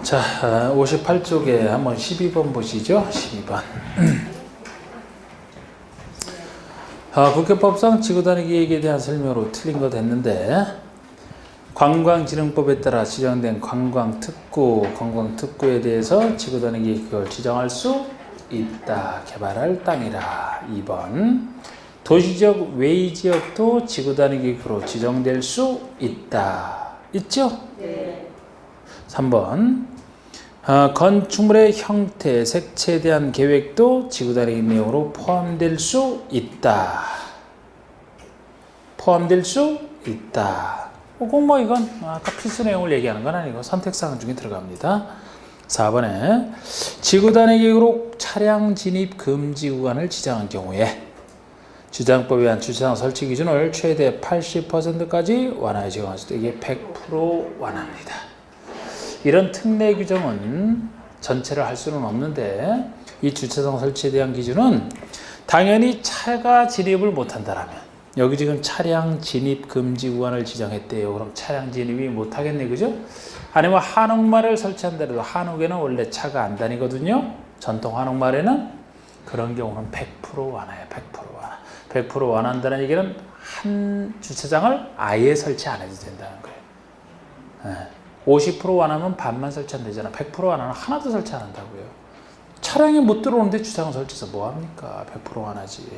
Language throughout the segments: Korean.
자, 58쪽에 한번 12번 보시죠. 12번. 국회법상 지구단위 계획에 대한 설명으로 틀린 거 됐는데, 관광진흥법에 따라 지정된 관광특구에 대해서 지구단위 계획을 지정할 수 있다. 개발할 땅이라. 2번. 도시적 외지역도 지구단위 계획으로 지정될 수 있다. 있죠? 네. 3번. 건축물의 형태, 색채에 대한 계획도 지구단위 내용으로 포함될 수 있다. 포함될 수 있다. 꼭 뭐 이건 아까 필수 내용을 얘기하는 건 아니고 선택사항 중에 들어갑니다. 4번에 지구단위 계획으로 차량 진입 금지 구간을 지정한 경우에 주장법에 의한 주차장 설치 기준을 최대 80%까지 완화해 적용할 수도 이게 100% 완화입니다. 이런 특례 규정은 전체를 할 수는 없는데 이 주차장 설치에 대한 기준은 당연히 차가 진입을 못한다라면 여기 지금 차량 진입 금지 구간을 지정했대요. 그럼 차량 진입이 못하겠네, 그죠? 아니면 한옥마을을 설치한다라도 한옥에는 원래 차가 안 다니거든요. 전통 한옥마을에는 그런 경우는 100% 완화예요. 100% 완화. 100% 완화한다는 얘기는 한 주차장을 아예 설치 안 해도 된다는 거예요. 네. 50% 완화하면 반만 설치 안 되잖아. 100% 완화는 하나도 설치 안 한다고요. 차량이 못 들어오는데 주차장 설치해서 뭐합니까? 100% 완화지.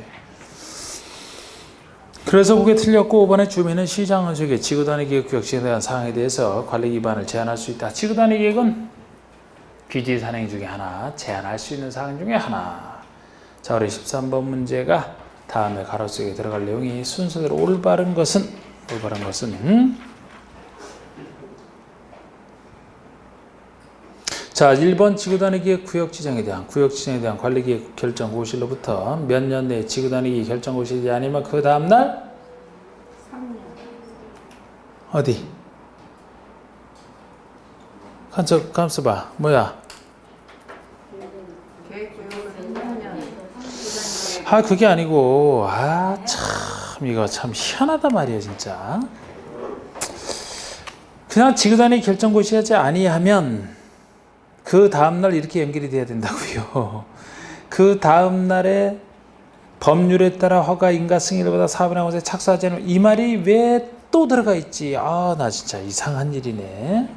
그래서 그게 틀렸고 5번에 주민은 시장의식의 지구단위 계획 격식에 대한 사항에 대해서 관리 기반을 제한할 수 있다. 지구단위 계획은 귀지 산행 중에 하나, 제한할 수 있는 사항 중에 하나. 자, 우리 13번 문제가 다음에 가로 속에 들어갈 내용이 순서대로 올바른 것은 자, 1번 지구단위 계획 구역 지정에 대한 관리 계획 결정 고시로부터 몇 년 내에 지구단위 계획 결정 고시지 아니면 그 다음 날 3년. 어디? 감수 봐. 뭐야? 계획 구역은 3년. 그게 아니고 참 이거 참 희한하단 말이에요, 진짜. 그냥 지구단위 결정 고시하지 아니하면 그 다음날 이렇게 연결이 돼야 된다고요. 그 다음날에 법률에 따라 허가, 인가, 승인을 받아 사업이나 곳에 착수하지 않으면 이 말이 왜 또 들어가 있지? 나 진짜 이상한 일이네.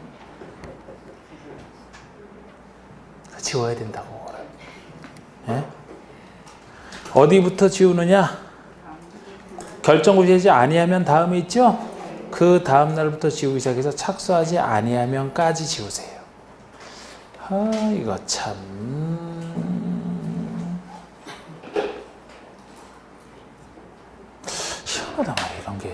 지워야 된다고. 예? 어디부터 지우느냐? 결정고시하지 아니하면 다음에 있죠? 그 다음날부터 지우기 시작해서 착수하지 아니하면까지 지우세요. 이거 참 희한하다 말이야, 이런 게.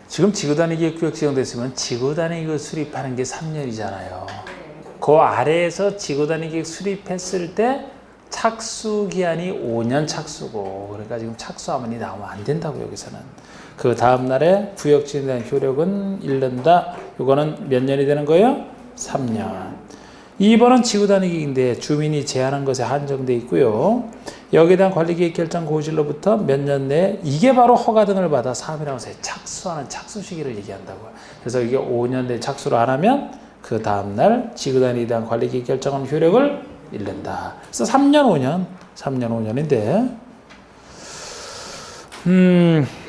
지금 지구단위 계획구역 지정됐으면 지구단위 계획 수립하는 게 3년이잖아요. 그 아래에서 지구단위 계획 수립했을 때 착수 기한이 5년 착수고, 그러니까 지금 착수하면 나오면 안 된다고 여기서는. 그 다음 날에 구역 지정에 대한 효력은 잃는다. 이거는 몇 년이 되는 거예요? 3년. 2번은 지구단위 계획인데 주민이 제한한 것에 한정돼 있고요. 여기에 대한 관리계획 결정 고시로부터 몇 년 내에 이게 바로 허가 등을 받아 사업이라고 해서 착수하는 착수 시기를 얘기한다고요. 그래서 이게 5년 내에 착수를 안 하면 그 다음 날 지구단위에 대한 관리계획 결정은 효력을 잃는다. 그래서 3년 5년인데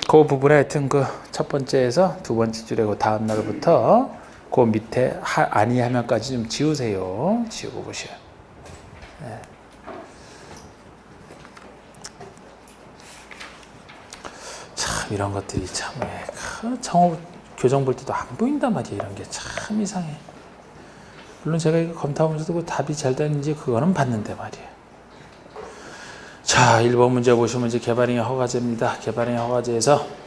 그 부분에 하여튼 그 첫 번째에서 두 번째 줄에 그 다음 날부터 그 밑에 아니하면까지 좀 지우세요. 지우고 보셔요. 네. 참 이런 것들이 참 창업 교정 볼 때도 안 보인단 말이에요. 이런 게 참 이상해. 물론 제가 이거 검토하면서도 그 답이 잘 되는지 그거는 봤는데 말이에요. 자, 1번 문제 보시면 이제 개발행위 허가제입니다. 개발행위 허가제에서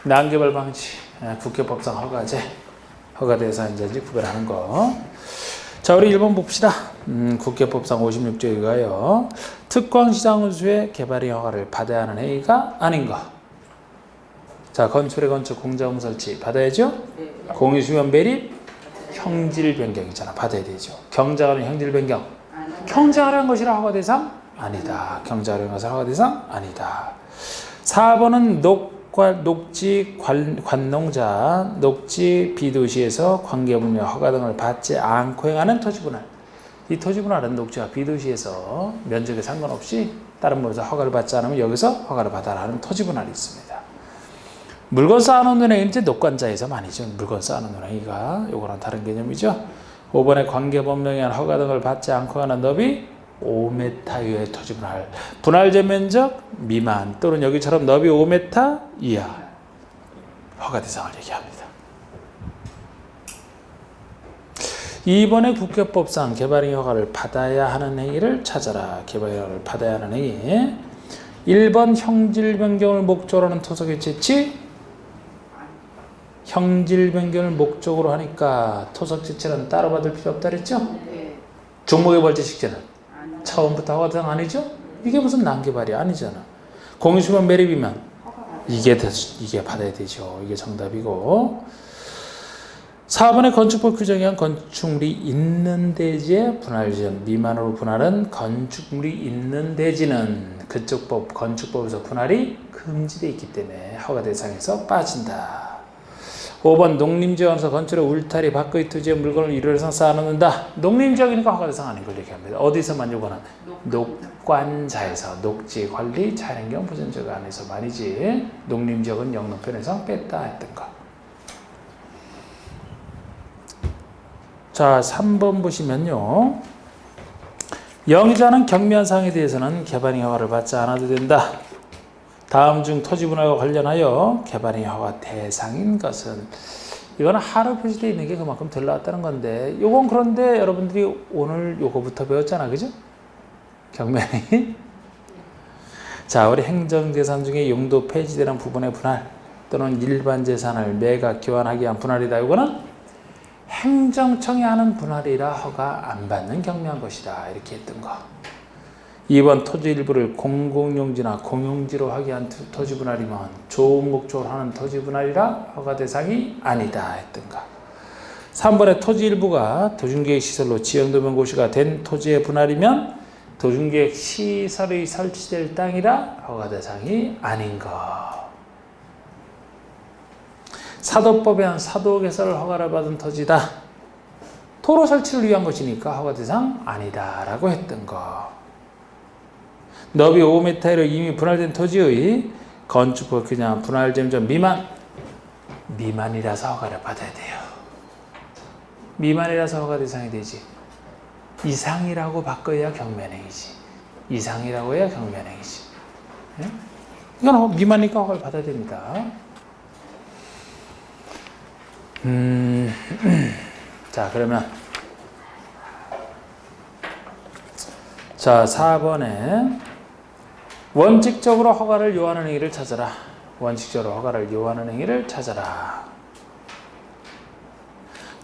난개발 방지, 국회법상 허가제, 허가 대상자 이제 구별하는 거. 자, 우리 1번 봅시다. 국회법상 56조에 의하여 특광시장수의 개발행위 허가를 받아야 하는 행위가 아닌 거. 자, 건축의 건축, 공자음 설치 받아야죠? 네. 공유수면 매립, 형질 변경이잖아. 받아야 되죠. 경자하는 형질 변경. 경자하는 것이라 허가 대상? 아니다. 경자하는 것을 허가 대상? 아니다. 4번은 녹지 관농자, 녹지 비도시에서 관계분야 허가 등을 받지 않고 행하는 토지분할. 이 토지분할은 녹지와 비도시에서 면적에 상관없이 다른 곳에서 허가를 받지 않으면 여기서 허가를 받아라 하는 토지분할이 있습니다. 물건 쌓아놓는 행위는 이제 녹관자에서 많이죠. 물건 쌓아놓는 행위가 요거랑 다른 개념이죠. 5번에 관계법령에 의한 허가 등을 받지 않고 하는 너비 5m 이하의 토지분할. 분할제 면적 미만 또는 여기처럼 너비 5m 이하 허가 대상을 얘기합니다. 2번에 국회법상 개발행위 허가를 받아야 하는 행위를 찾아라. 개발행위 허가를 받아야 하는 행위. 1번 형질 변경을 목적으로 하는 토속의 채취. 형질 변경을 목적으로 하니까 토속 채취는 따로 받을 필요 없다 그랬죠? 네. 종목의 벌재 식재는 처음부터 허가 대상 아니죠? 이게 무슨 난개발이 아니잖아. 공유수면 매립이면 이게 받아야 되죠. 이게 정답이고. 4번의 건축법 규정에 의한 건축물이 있는 대지의 분할지연 미만으로 분할은 건축물이 있는 대지는 그쪽 법 건축법에서 분할이 금지되어 있기 때문에 허가 대상에서 빠진다. 5번 농림지역에서 건축의 울타리 밖의 토지에 물건을 일회성 쌓아놓는다. 농림지역이니까 허가 대상 아닌 걸 얘기합니다. 어디서만 요거는 녹관자에서 녹지 관리 자연환경 보전지역 안에서만이지 농림지역은 영농편에서 뺐다 했던 거. 자, 3번 보시면요. 영위자는 경미한 사항에 대해서는 개발행위 허가를 받지 않아도 된다. 다음 중 토지분할과 관련하여 개발행위 허가 대상인 것은 이거는 하로 표시되어 있는 게 그만큼 덜 나왔다는 건데 요건 그런데 여러분들이 오늘 요거부터 배웠잖아. 그죠? 경미행위. 자, 우리 행정재산 중에 용도 폐지되는 부분의 분할 또는 일반 재산을 매각 교환하기 위한 분할이다. 요거는 행정청이 하는 분할이라 허가 안 받는 경미한 것이다. 이렇게 했던 거. 2번 토지 일부를 공공용지나 공용지로 하기 위한 토지 분할이면 좋은 목적으로 하는 토지 분할이라 허가 대상이 아니다. 했던 거. 3번에 토지 일부가 도중계획 시설로 지형도면 고시가 된 토지의 분할이면 도중계획 시설이 설치될 땅이라 허가 대상이 아닌 거. 사도법에 의한 사도 개설 허가를 받은 토지다. 도로 설치를 위한 것이니까 허가 대상 아니다 라고 했던 거. 너비 5m로 이미 분할된 토지의 건축법 규정 분할점점 미만이라서 허가를 받아야 돼요. 미만이라서 허가 대상이 되지. 이상이라고 바꿔야 경면행위지. 이상이라고 해야 경면행위지. 네? 이건 미만이니까 허가를 받아야 됩니다. 자, 그러면 자 4번에 원칙적으로 허가를 요하는 행위를 찾아라. 원칙적으로 허가를 요하는 행위를 찾아라.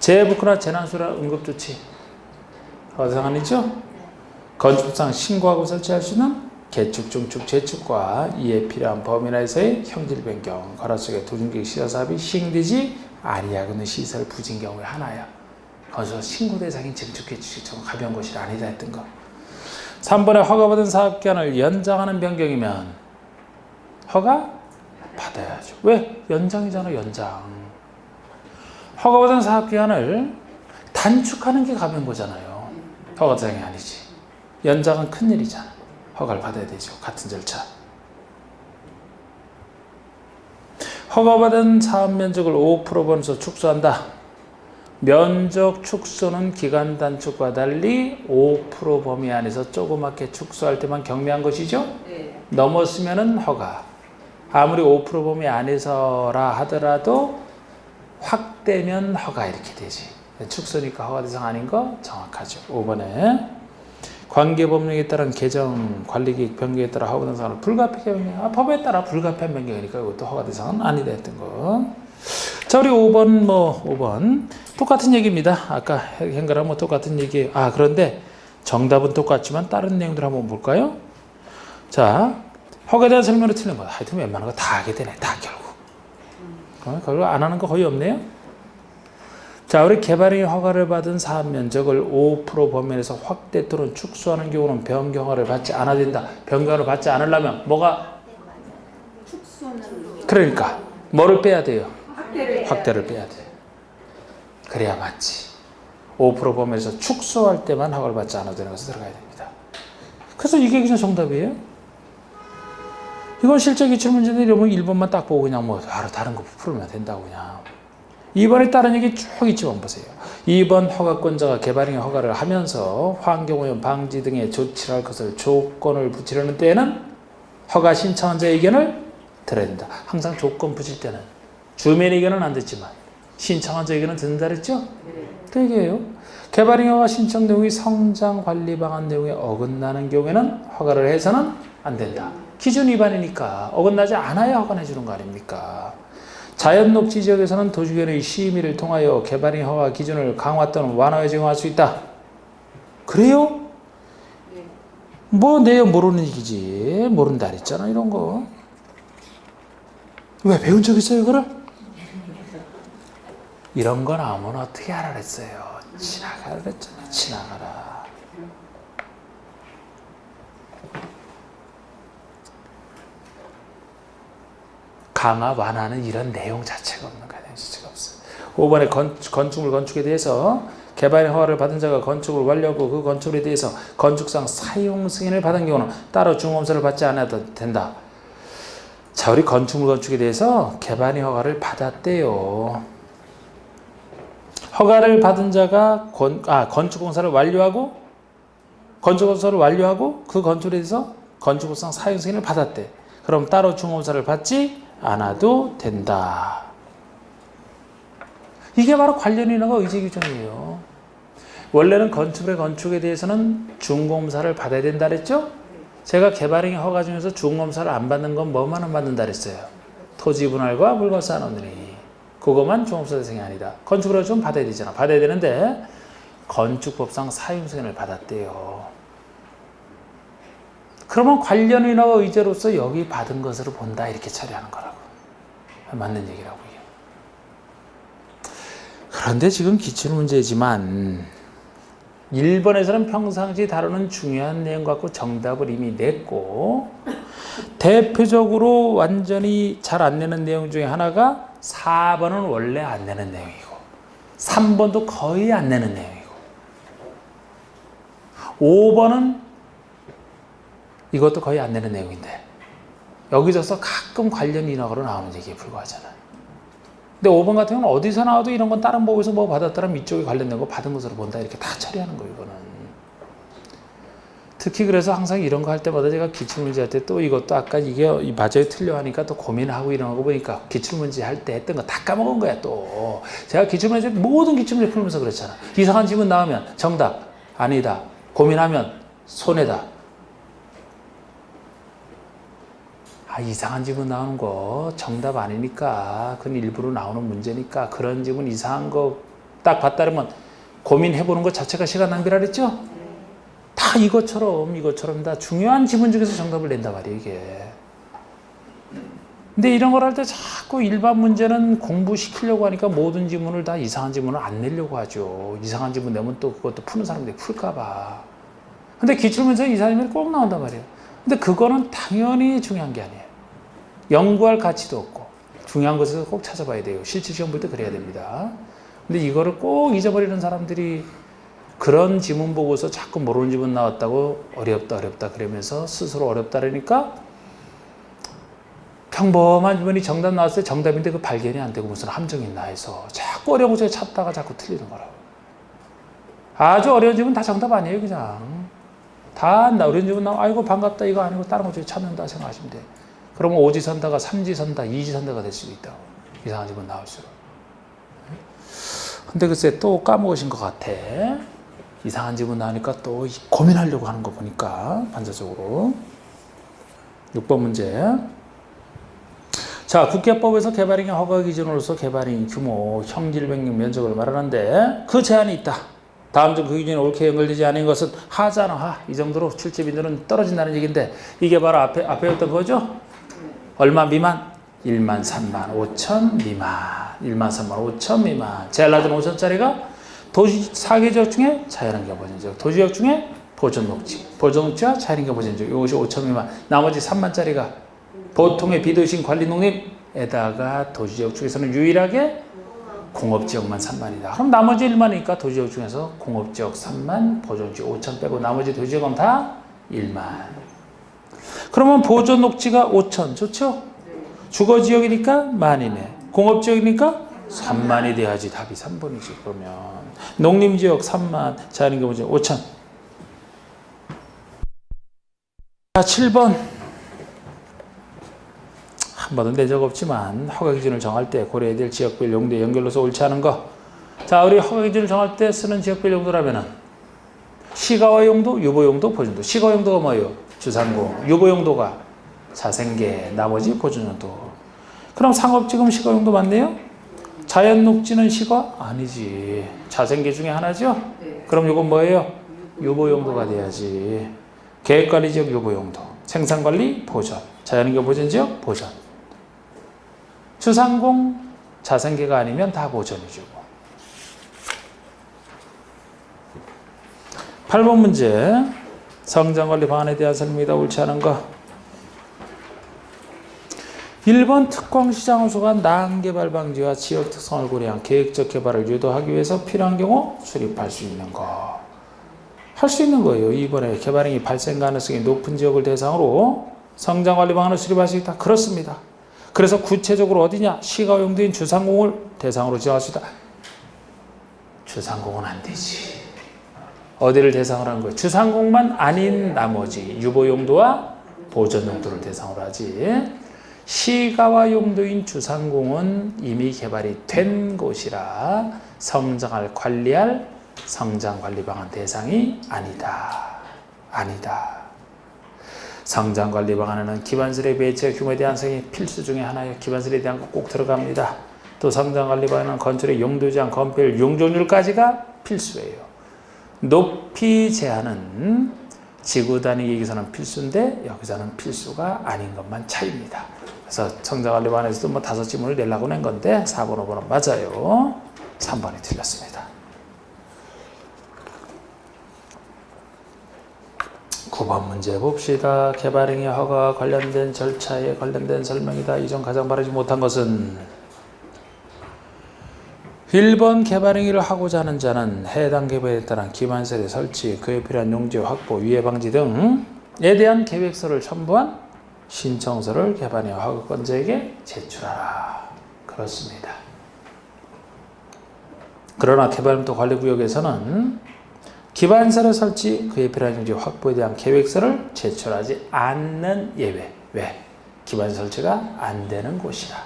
재해복구나 재난수라 응급조치 허가 대상 아니죠? 건축상 신고하고 설치할 수 있는 개축, 중축, 재축과 이에 필요한 범위 내에서의 형질 변경, 가로 속에 도중계획 시설사업이 시행되지 아니하고는 시설 부진 경우에 하나야. 거기서 신고 대상인 증축, 개축, 정 가벼운 것이 아니다 했던 거. 3번에 허가받은 사업기간을 연장하는 변경이면 허가 받아야죠. 왜? 연장이잖아. 연장. 허가받은 사업기간을 단축하는 게 가벼운 거잖아요. 허가 대상이 아니지. 연장은 큰일이잖아. 허가를 받아야 되죠. 같은 절차. 허가받은 사업 면적을 5% 범위에서 축소한다. 면적 축소는 기간 단축과 달리 5% 범위 안에서 조그맣게 축소할 때만 경미한 것이죠. 네. 넘었으면은 허가. 아무리 5% 범위 안에서라 하더라도 확대면 허가 이렇게 되지. 축소니까 허가 대상 아닌 거 정확하죠. 5번에 관계법령에 따른 개정 관리계획 변경에 따라 허가 대상을 불가피하게 변경. 법에 따라 불가피한 변경이니까 이것도 허가 대상은 아니다 했던 거. 자, 우리 5번 5번 똑같은 얘기입니다. 아까 한 거랑 똑같은 얘기예요. 그런데 정답은 똑같지만 다른 내용들 한번 볼까요? 자, 허가에 대한 설명으로 틀린 거. 하여튼 웬만한 거 다 하게 되네. 다 결국. 결국 안 하는 거 거의 없네요. 자, 우리 개발행위 허가를 받은 사업 면적을 5% 범위 내에서 확대 또는 축소하는 경우는 변경 허가를 받지 않아야 된다. 변경 허가를 받지 않으려면 뭐가? 그러니까 뭐를 빼야 돼요? 확대를 확대를 빼야 돼. 그래야 맞지. 5% 범위에서 축소할 때만 허가를 받지 않아도 되는 것에 들어가야 됩니다. 그래서 이게 그냥 정답이에요. 이건 실제 기출문제인데 이러면 1번만 딱 보고 그냥 뭐 다른 거 풀면 된다고 그냥. 2번에 따른 얘기 쭉 있지만 보세요. 2번 허가권자가 개발행위 허가를 하면서 환경오염 방지 등의 조치를 할 것을 조건을 붙이려는 때에는 허가 신청자의 의견을 들어야 된다. 항상 조건 붙일 때는 주민의 의견은 안 듣지만 신청자 의견은 듣는다 그랬죠? 그 얘기예요. 개발행위 허가 신청 내용이 성장 관리 방안 내용에 어긋나는 경우에는 허가를 해서는 안 된다. 기준 위반이니까 어긋나지 않아야 허가 내주는 거 아닙니까? 자연녹지 지역에서는 도시계획의 심의를 통하여 개발행위 허가 기준을 강화 또는 완화해 적용할 수 있다. 그래요? 뭐 내가 모르는 얘기지. 모른다 그랬잖아 이런 거. 왜 배운 적 있어요 이거를? 이런 거 나오면 어떻게 하라 그랬어요. 지나가라 그랬잖아. 지나가라. 강화 완화는 이런 내용 자체가 없는 거야. 자체가 없어. 5번에 건축물 건축에 대해서 개발의 허가를 받은 자가 건축을 완료하고 그 건축에 대해서 건축상 사용 승인을 받은 경우는 따로 중공검사를 받지 않아도 된다. 자, 우리 건축물 건축에 대해서 개발의 허가를 받았대요. 허가를 받은 자가 건축공사를 완료하고 그 건축에 대해서 건축상 사용 승인을 받았대. 그럼 따로 중공검사를 받지 않아도 된다. 이게 바로 관련 인허가 의제 규정이에요. 원래는 건축에 대해서는 중공검사를 받아야 된다 그랬죠? 제가 개발행위 허가 중에서 중공검사를 안 받는 건 뭐만 받는다 그랬어요? 토지 분할과 물건 쌓아놓느니 그것만 중공검사 대상이 아니다. 건축으로 좀 받아야 되잖아. 받아야 되는데 건축법상 사용 승인을 받았대요. 그러면 관련 인허가 의제로서 여기 받은 것으로 본다 이렇게 처리하는 거라고. 맞는 얘기라고. 그런데 지금 기출문제지만 1번에서는 평상시 다루는 중요한 내용 갖고 정답을 이미 냈고 대표적으로 완전히 잘 안 내는 내용 중에 하나가 4번은 원래 안 내는 내용이고 3번도 거의 안 내는 내용이고 5번은 이것도 거의 안 내는 내용인데 여기저기서 가끔 관련 인허가로 나오는 얘기에 불과하잖아. 근데 5번 같은 경우는 어디서 나와도 이런 건 다른 법에서 뭐 받았다면 이쪽에 관련된 거 받은 것으로 본다 이렇게 다 처리하는 거예요. 이거는 특히 그래서 항상 이런 거 할 때마다 제가 기출문제 할 때 또 이것도 아까 이게 맞아요 틀려 하니까 또 고민하고 이런 거 보니까 기출문제 할 때 했던 거 다 까먹은 거야. 또 제가 기출문제 모든 기출문제 풀면서 그랬잖아. 이상한 질문 나오면 정답 아니다 고민하면 손해다. 이상한 질문 나오는 거 정답 아니니까 그건 일부러 나오는 문제니까 그런 질문 이상한 거 딱 봤다 그러면 고민해보는 것 자체가 시간 낭비라 그랬죠? 다 이것처럼 다 중요한 지문 중에서 정답을 낸단 말이에요 이게. 근데 이런 걸 할 때 자꾸 일반 문제는 공부시키려고 하니까 모든 지문을 다 이상한 지문을 안 내려고 하죠. 이상한 지문 내면 또 그것도 푸는 사람들이 풀까 봐. 근데 기출문제에 이상한 지문이 꼭 나온단 말이에요. 근데 그거는 당연히 중요한 게 아니에요. 연구할 가치도 없고 중요한 것에서 꼭 찾아봐야 돼요. 실질 시험 볼 때 그래야 됩니다. 근데 이거를 꼭 잊어버리는 사람들이 그런 지문 보고서 자꾸 모르는 지문 나왔다고 어렵다 그러면서 스스로 어렵다 그러니까 평범한 지문이 정답 나왔을 때 정답인데 그 발견이 안 되고 무슨 함정이 있나 해서 자꾸 어려운 거 찾다가 자꾸 틀리는 거라고. 아주 어려운 지문 다 정답 아니에요 그냥. 다 어려운 지문 나오면 아이고 반갑다 이거 아니고 다른 거 중에 찾는다 생각하시면 돼. 그러면 오지선다가 삼지선다 이지선다가 될 수도 있다고. 이상한 지문 나올수록. 근데 글쎄 또 까먹으신 것 같아. 이상한 지문 나오니까 또 고민하려고 하는 거 보니까 반사적으로. 6번 문제. 자, 국회법에서 개발행위 허가 기준으로서 개발행위 규모, 형질 변경 면적을 말하는데 그 제한이 있다. 다음 중 그 기준에 옳게 연결되지 않은 것은 하잖아. 이 정도로 출제 빈도는 떨어진다는 얘기인데 이게 바로 앞에였던 거죠? 얼마 미만? 1만 3만 5천 미만. 1만 3만 5천 미만. 제일 낮은 5천짜리가 도시 사계지역 중에 자연환경 보전지역, 도시지역 중에 보존녹지, 보존녹지와 자연환경 보전지역 이것이 5천 미만. 나머지 3만짜리가 보통의 비도시인 관리농림에다가 도시지역 중에서는 유일하게 공업지역만 3만이다. 그럼 나머지 1만이니까 도시지역 중에서 공업지역 3만, 보존지역 5천 빼고 나머지 도시지역은 다 1만. 그러면 보존녹지가 5천, 좋죠? 주거지역이니까 만이네. 공업지역이니까 3만이 돼야지 답이 3번이지. 그러면 농림지역 3만, 자연인구지역 5천. 자, 7번. 한 번은 내 적 없지만 허가 기준을 정할 때 고려해야 될 지역별 용도의 연결로서 옳지 않은 거. 자, 우리 허가 기준을 정할 때 쓰는 지역별 용도라면은 시가와 용도, 유보 용도, 보존도. 시가 용도가 뭐예요? 주상공. 유보 용도가 자생계, 나머지 보존 용도. 그럼 상업지금 시가 용도 맞네요? 자연녹지는 시가? 아니지. 자생계 중에 하나죠? 그럼 이건 뭐예요? 유보 용도가 돼야지. 계획관리지역 유보 용도. 생산관리 보존. 자연인구 보존지역 보존. 주상공 자생계가 아니면 다 보존이죠. 8번 문제. 성장관리 방안에 대한 설명이다. 옳지 않은 거. 1번 특광시장 호소가 난개발 방지와 지역 특성을 고려한 계획적 개발을 유도하기 위해서 필요한 경우 수립할 수 있는 거. 할 수 있는 거예요. 이번에 개발행위 발생 가능성이 높은 지역을 대상으로 성장관리 방안을 수립할 수 있다. 그렇습니다. 그래서 구체적으로 어디냐? 시가 용도인 주상공을 대상으로 지정할 수 있다. 주상공은 안 되지. 어디를 대상으로 하는 거예요? 주상공만 아닌 나머지 유보 용도와 보존 용도를 대상으로 하지. 시가와 용도인 주상공은 이미 개발이 된 곳이라 성장을 관리할 성장관리 방안 대상이 아니다. 아니다. 성장관리 방안에는 기반설의 배치와 규모에 대한 설명이 필수 중에 하나예요. 기반설에 대한 거 꼭 들어갑니다. 또 성장관리 방안은 건축의 용도 제한, 건폐율, 용적률까지가 필수예요. 높이 제한은 지구 단위 계획에서는 필수인데 여기서는 필수가 아닌 것만 차이입니다. 그래서 성장관리 방안에서도 뭐 5지문을 내려고 낸 건데 4번, 5번은 맞아요. 3번이 틀렸습니다. 9번 문제 봅시다. 개발행위 허가 관련된 절차에 관련된 설명이다. 이전 가장 바라지 못한 것은 1번 개발행위를 하고자 하는 자는 해당 개발에 따른 기반설의 설치, 그에 필요한 용지 확보, 위해 방지 등에 대한 계획서를 첨부한 신청서를 개발행위 허가권자에게 제출하라. 그렇습니다. 그러나 개발부터 관리구역에서는 기반설의 설치, 그에 필요한 용지 확보에 대한 계획서를 제출하지 않는 예외. 왜? 기반 설치가 안 되는 곳이라.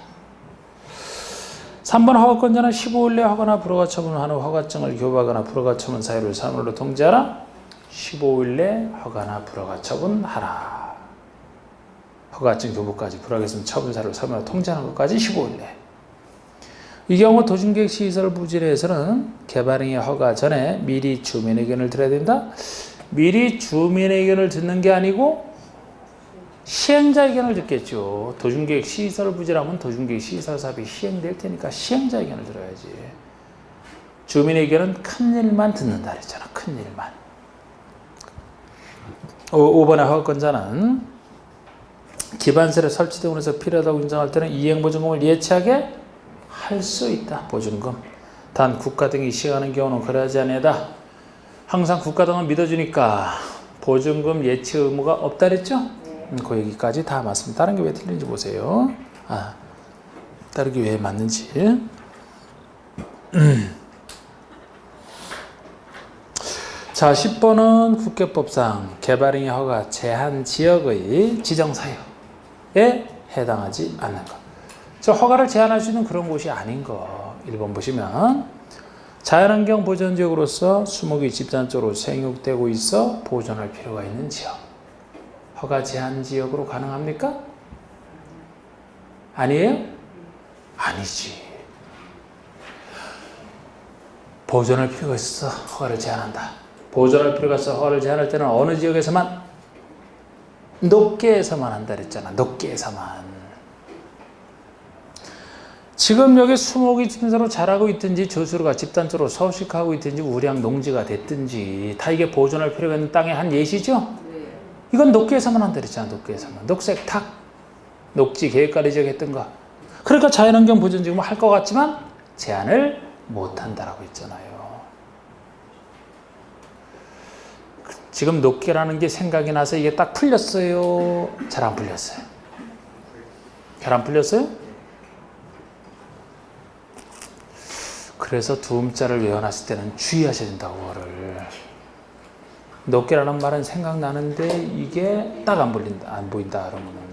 3번 허가권자는 15일 내 허가나 불허가 처분한 후 허가증을 교부하거나 불허가 처분 사유를 사물로 통지하라. 15일 내 허가나 불허가 처분하라. 허가증 교부까지 불허하겠으면 처분 사유를 사물로 통지하는 것까지 15일 내. 이 경우 도심계획 시설 부지에서는 개발행위 허가 전에 미리 주민 의견을 들어야 된다. 미리 주민 의견을 듣는 게 아니고 시행자 의견을 듣겠죠. 도심계획 시설 부지라면 도심계획 시설 사업이 시행될 테니까 시행자 의견을 들어야지. 주민 의견은 큰 일만 듣는다 그랬잖아. 큰 일만. 5번의 허가권자는 기반설에 설치 등으로 해서 필요하다고 인정할 때는 이행보증금을 예치하게 할 수 있다. 보증금. 단 국가 등이 시행하는 경우는 그러하지 아니하다. 항상 국가 등은 믿어주니까 보증금 예치 의무가 없다 그랬죠? 그 얘기까지 다 맞습니다. 다른 게 왜 틀린지 보세요. 다른 게 왜 맞는지. 자, 10번은 국계법상 개발행위 허가 제한 지역의 지정사유에 해당하지 않는 것. 저 허가를 제한할 수 있는 그런 곳이 아닌 거. 1번 보시면 자연환경 보존지역으로서 수목이 집단적으로 생육되고 있어 보존할 필요가 있는 지역. 허가 제한 지역으로 가능합니까? 아니에요? 아니지. 보존할 필요가 있어 허가를 제한한다. 보존할 필요가 있어 허가를 제한할 때는 어느 지역에서만? 높게에서만 한다 그랬잖아. 높게에서만. 지금 여기 수목이 집단적으로 자라고 있든지 저수로가 집단적으로 서식하고 있든지 우량 농지가 됐든지 다 이게 보존할 필요가 있는 땅의 한 예시죠? 이건 녹계에서만 한다 그랬잖아. 녹계에서만. 녹색 탁. 녹지 계획관리 지역 했던 거. 그러니까 자연환경 보존지구는 할 것 같지만 제한을 못한다라고 했잖아요. 지금 녹계라는 게 생각이 나서 이게 딱 풀렸어요? 잘 안 풀렸어요? 잘 안 풀렸어요? 그래서 두음자를 외워놨을 때는 주의하셔야 된다고. 그거를 녹계라는 말은 생각나는데 이게 딱 안 보인다 그러면은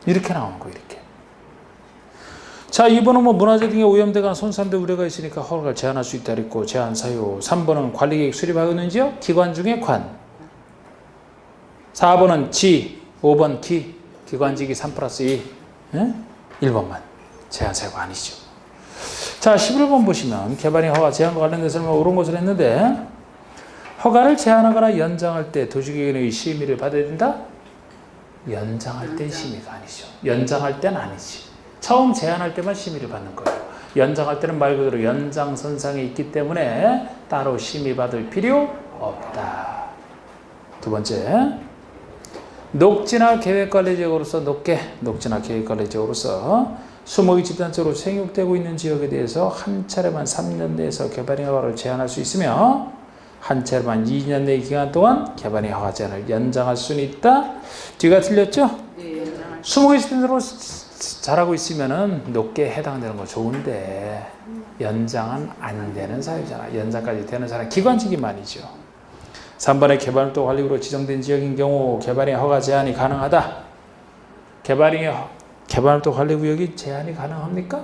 이렇게 나오는 거. 이렇게. 자, 2번은 뭐 문화재 등의 오염되거나 손상될 우려가 있으니까 허가를 제한할 수 있다 그랬고 제한 사유. 3번은 관리계획 수립하였는지요? 기관 중에 관. 4번은 지. 5번 기. 기관지기 3+2. 예? 1번만 제한 사유가 아니죠. 자, 11번 보시면 개발인 허가 제한과 관련된 설명 옳은 것을 했는데 허가를 제한하거나 연장할 때 도시계획의 심의를 받아야 된다? 연장할 때 심의가 아니죠. 연장할 때는 아니지. 처음 제한할 때만 심의를 받는 거예요. 연장할 때는 말 그대로 연장선상에 있기 때문에 따로 심의받을 필요 없다. 두 번째, 녹지나 계획관리지역으로서 녹지나 계획관리지역으로서 수목이 집단적으로 생육되고 있는 지역에 대해서 한 차례만 3년 내에서 개발인 허가를 제한할 수 있으며 한 차례만 2년 내 기간 동안 개발인 허가 제한을 연장할 수는 있다. 뒤가 틀렸죠? 네, 연장할 수목이 집단적으로 잘하고 있으면은 높게 해당되는 거 좋은데 연장은 안 되는 사유잖아. 연장까지 되는 사람 기관직이만이죠. 3번의 개발도 관리구로 지정된 지역인 경우 개발인 허가 제한이 가능하다. 개발도 관리구역이 제한이 가능합니까?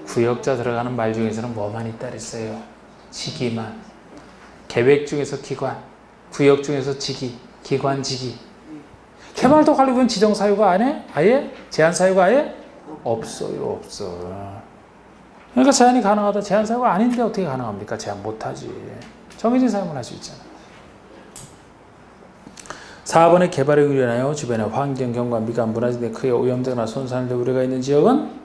구역자 들어가는 말 중에서는 뭐만 있다 그랬어요? 지기만. 계획 중에서 기관, 구역 중에서 지기, 기관지기. 개발도 관리구역은 지정 사유가 아예 제한 사유가 아예 없어요. 없어. 그러니까 제한이 가능하다. 제한 사유가 아닌데 어떻게 가능합니까? 제한 못하지. 정해진 사유만 할 수 있잖아. 4번의 개발에 의뢰하여 주변의 환경, 경관, 미관, 문화재 등 크게 오염되거나 손상될 우려가 있는 지역은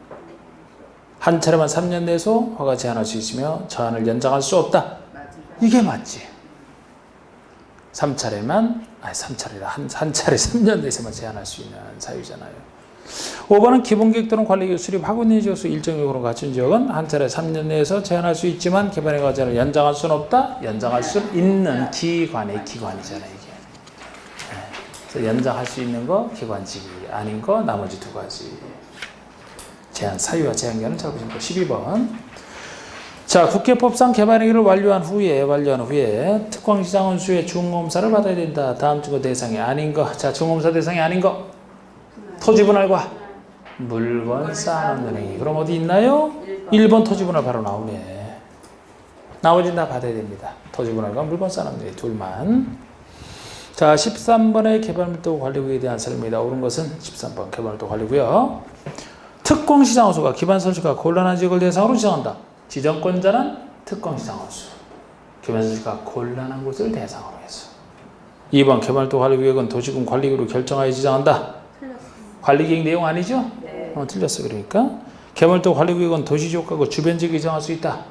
한 차례만 3년 내에서 허가 제한할 수 있으며 제한을 연장할 수 없다. 이게 맞지. 3차례만, 한 차례 3년 내에서만 제한할 수 있는 사유잖아요. 5번은 기본계획 또는 관리계획 수립하고 있는 지역수 일정 요건을 갖춘 지역은 한 차례 3년 내에서 제한할 수 있지만 개발의 과제를 연장할 수는 없다. 연장할 수 있는 기관이잖아요, 이게. 그래서 연장할 수 있는 거 기관직이 아닌 거 나머지 두 가지. 제한 사유와 제한기간을 잘 보시면 12번. 자, 국회법상 개발행위를 완료한 후에 특광시장원수의 중검사를 받아야 된다. 다음 증거 대상이 아닌 거. 자, 중검사 대상이 아닌 거. 토지분할과 물건 쌓아놓는 행위. 그럼 어디 있나요? 1번 토지분할 바로 나오네. 나머지는 다 받아야 됩니다. 토지분할과 물건 쌓아놓는 행위 둘만. 자, 13번의 개발밀도 관리구역에 대한 설명이다. 옳은 것은 13번 개발밀도 관리구역. 특공시장원수가 기반설치가 곤란한 지역을 대상으로 지정한다. 지정권자는 특공시장원수. 기반설치가 곤란한 곳을 대상으로 해서. 2번 개발도 관리구역은 도시군 관리구역으로 결정하여 지정한다. 관리계획 내용 아니죠? 네. 틀렸어. 그러니까 개발도 관리구역은 도시지역과 주변 지역에 지정할 수 있다.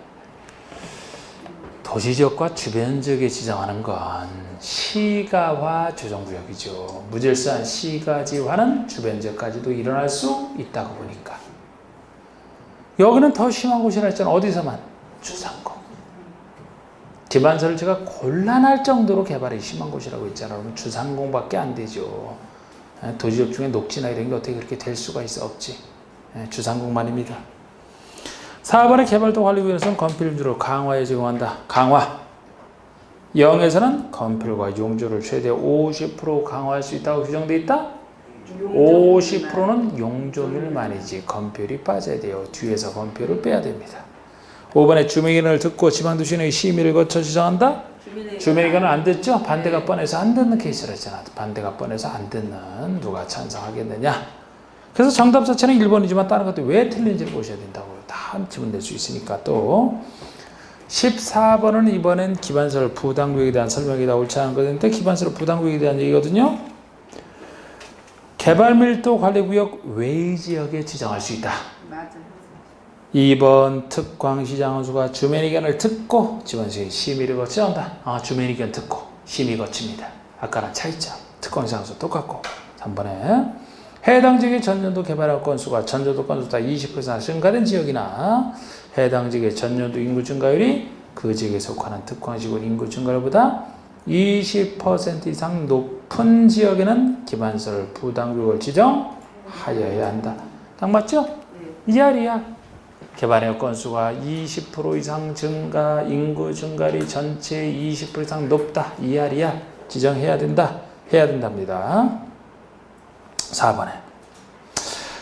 도시지역과 주변 지역에 지정하는 건 시가화 조정구역이죠. 무질서한 시가지화는 주변 지역까지도 일어날 수 있다고 보니까. 여기는 더 심한 곳이라 했잖아. 어디서만? 주상공. 기반 설치가 곤란할 정도로 개발이 심한 곳이라고 했잖아. 그러면 주상공밖에 안 되죠. 도시지역 중에 녹지나 이런 게 어떻게 그렇게 될 수가 있어? 없지. 주상공만입니다. 4번의 개발도 관리구역에서는 건필용조를 강화에 적용한다. 강화. 0에서는 건필과 용조를 최대 50% 강화할 수 있다고 규정되어 있다. 50%는 용조율만이지 건필이 빠져야 돼요. 뒤에서 건필을 빼야 됩니다. 5번에 주민의견을 듣고 지방도시의 심의를 거쳐 지정한다. 주민의견은 안 듣죠? 반대가 뻔해서 안 듣는 케이스를 했잖아. 반대가 뻔해서 안 듣는 누가 찬성하겠느냐. 그래서 정답 자체는 1번이지만 다른 것도 왜 틀린지를 보셔야 된다고요. 다 지문 낼 수 있으니까. 또 14번은 이번엔 기반설 부담구역에 대한 설명이 다 옳지 않은 것인데 기반설 부담구역에 대한 얘기거든요. 개발밀도 관리구역 외지역에 지정할 수 있다. 맞아요. 2번 특광시장 원수가 주민 의견을 듣고 지방시장이 심의를 거쳐온다. 주민 의견 듣고 심의 거칩니다. 아까랑 차이점. 특광시장 원수 똑같고. 3번에 해당 지역의 전년도 개발할 건수가 전년도 건수보다 20% 이상 증가된 지역이나 해당 지역의 전년도 인구 증가율이 그 지역에 속하는 특광시군 인구 증가율보다 20% 이상 높은 지역에는 기반설 부담구역을 지정하여야 한다. 딱 맞죠? 이 자리야. 개발의 건수가 20% 이상 증가, 인구 증가율이 전체 20% 이상 높다. 이 자리야. 지정해야 된다. 해야 된답니다. 4번에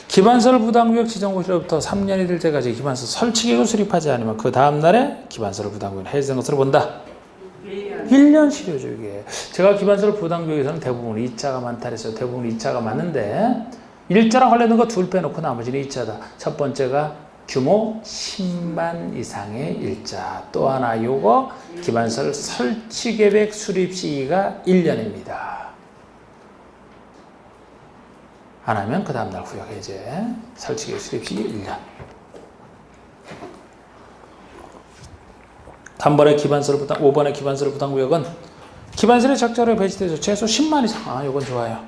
기반설 부담구역 지정고시로부터 3년이 될 때까지 기반설 설치계획을 수립하지 않으면 그 다음날에 기반설 부담구역은 해제된 것으로 본다. 1년 실효죠 이게. 제가 기반설 부담구역에서는 대부분 2자가 많다 그랬어요. 대부분 2자가 많은데 1자랑 관련된 거 둘 빼놓고 나머지는 2자다. 첫 번째가 규모 10만 이상의 일자. 또 하나 요거 기반설 설치계획 수립 시기가 1년입니다. 안 하면 그 다음날 구역 해제. 설치계획 수립 시기 1년. 3번의 기반설 부담, 5번의 기반설 부담구역은 기반설의 적자로 배치돼서 최소 10만 이상. 요건 좋아요.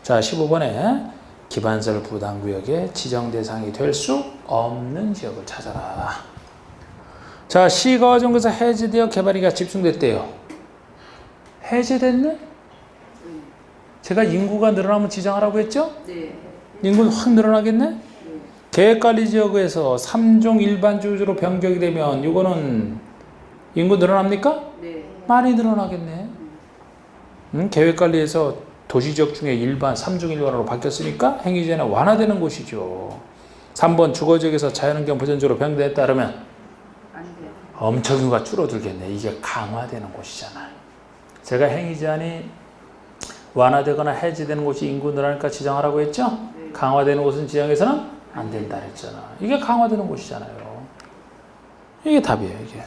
자, 15번에 기반설 부담구역의 지정 대상이 될 수 없는 지역을 찾아라. 자, 시가정에서 해제되어 개발이가 집중됐대요. 해제됐네? 제가 인구가 늘어나면 지정하라고 했죠? 네. 인구는 확 늘어나겠네? 계획관리지역에서 3종 일반주로 변경이 되면 이거는 인구 늘어납니까? 네. 많이 늘어나겠네. 계획관리에서 도시지역 중에 일반, 3중 일반으로 바뀌었으니까 행위제는 완화되는 곳이죠. 3번 주거지역에서 자연환경 보전지로 변경에 따르면 안 돼. 엄청 인구가 줄어들겠네. 이게 강화되는 곳이잖아요. 제가 행위제한이 완화되거나 해제되는 곳이 인구 늘어나니까 지정하라고 했죠? 네. 강화되는 곳은 지정해서는 안 된다 그랬잖아. 이게 강화되는 곳이잖아요. 이게 답이에요, 이게.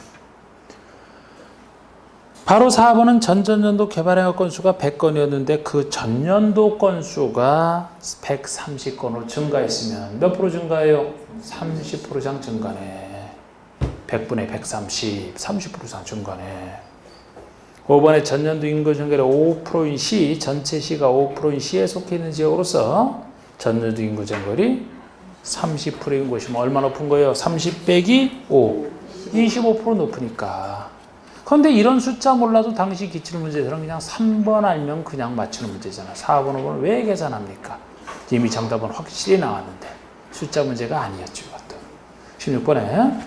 바로 4번은 전전년도 개발행위 건수가 100건이었는데 그 전년도 건수가 130건으로 증가했으면 몇 프로 증가해요? 30% 이상 증가네. 100분의 130, 30% 이상 증가네. 5번에 전년도 인구 증가율이 5%인 시, 전체 시가 5%인 시에 속해 있는 지역으로서 전년도 인구 증가율이 30%인 곳이면 얼마 높은 거예요? 30 빼기 5, 25% 높으니까. 그런데 이런 숫자 몰라도 당시 기출문제처럼 그냥 3번 알면 그냥 맞추는 문제잖아. 4번, 5번 왜 계산합니까? 이미 정답은 확실히 나왔는데 숫자 문제가 아니었죠. 이것도. 16번에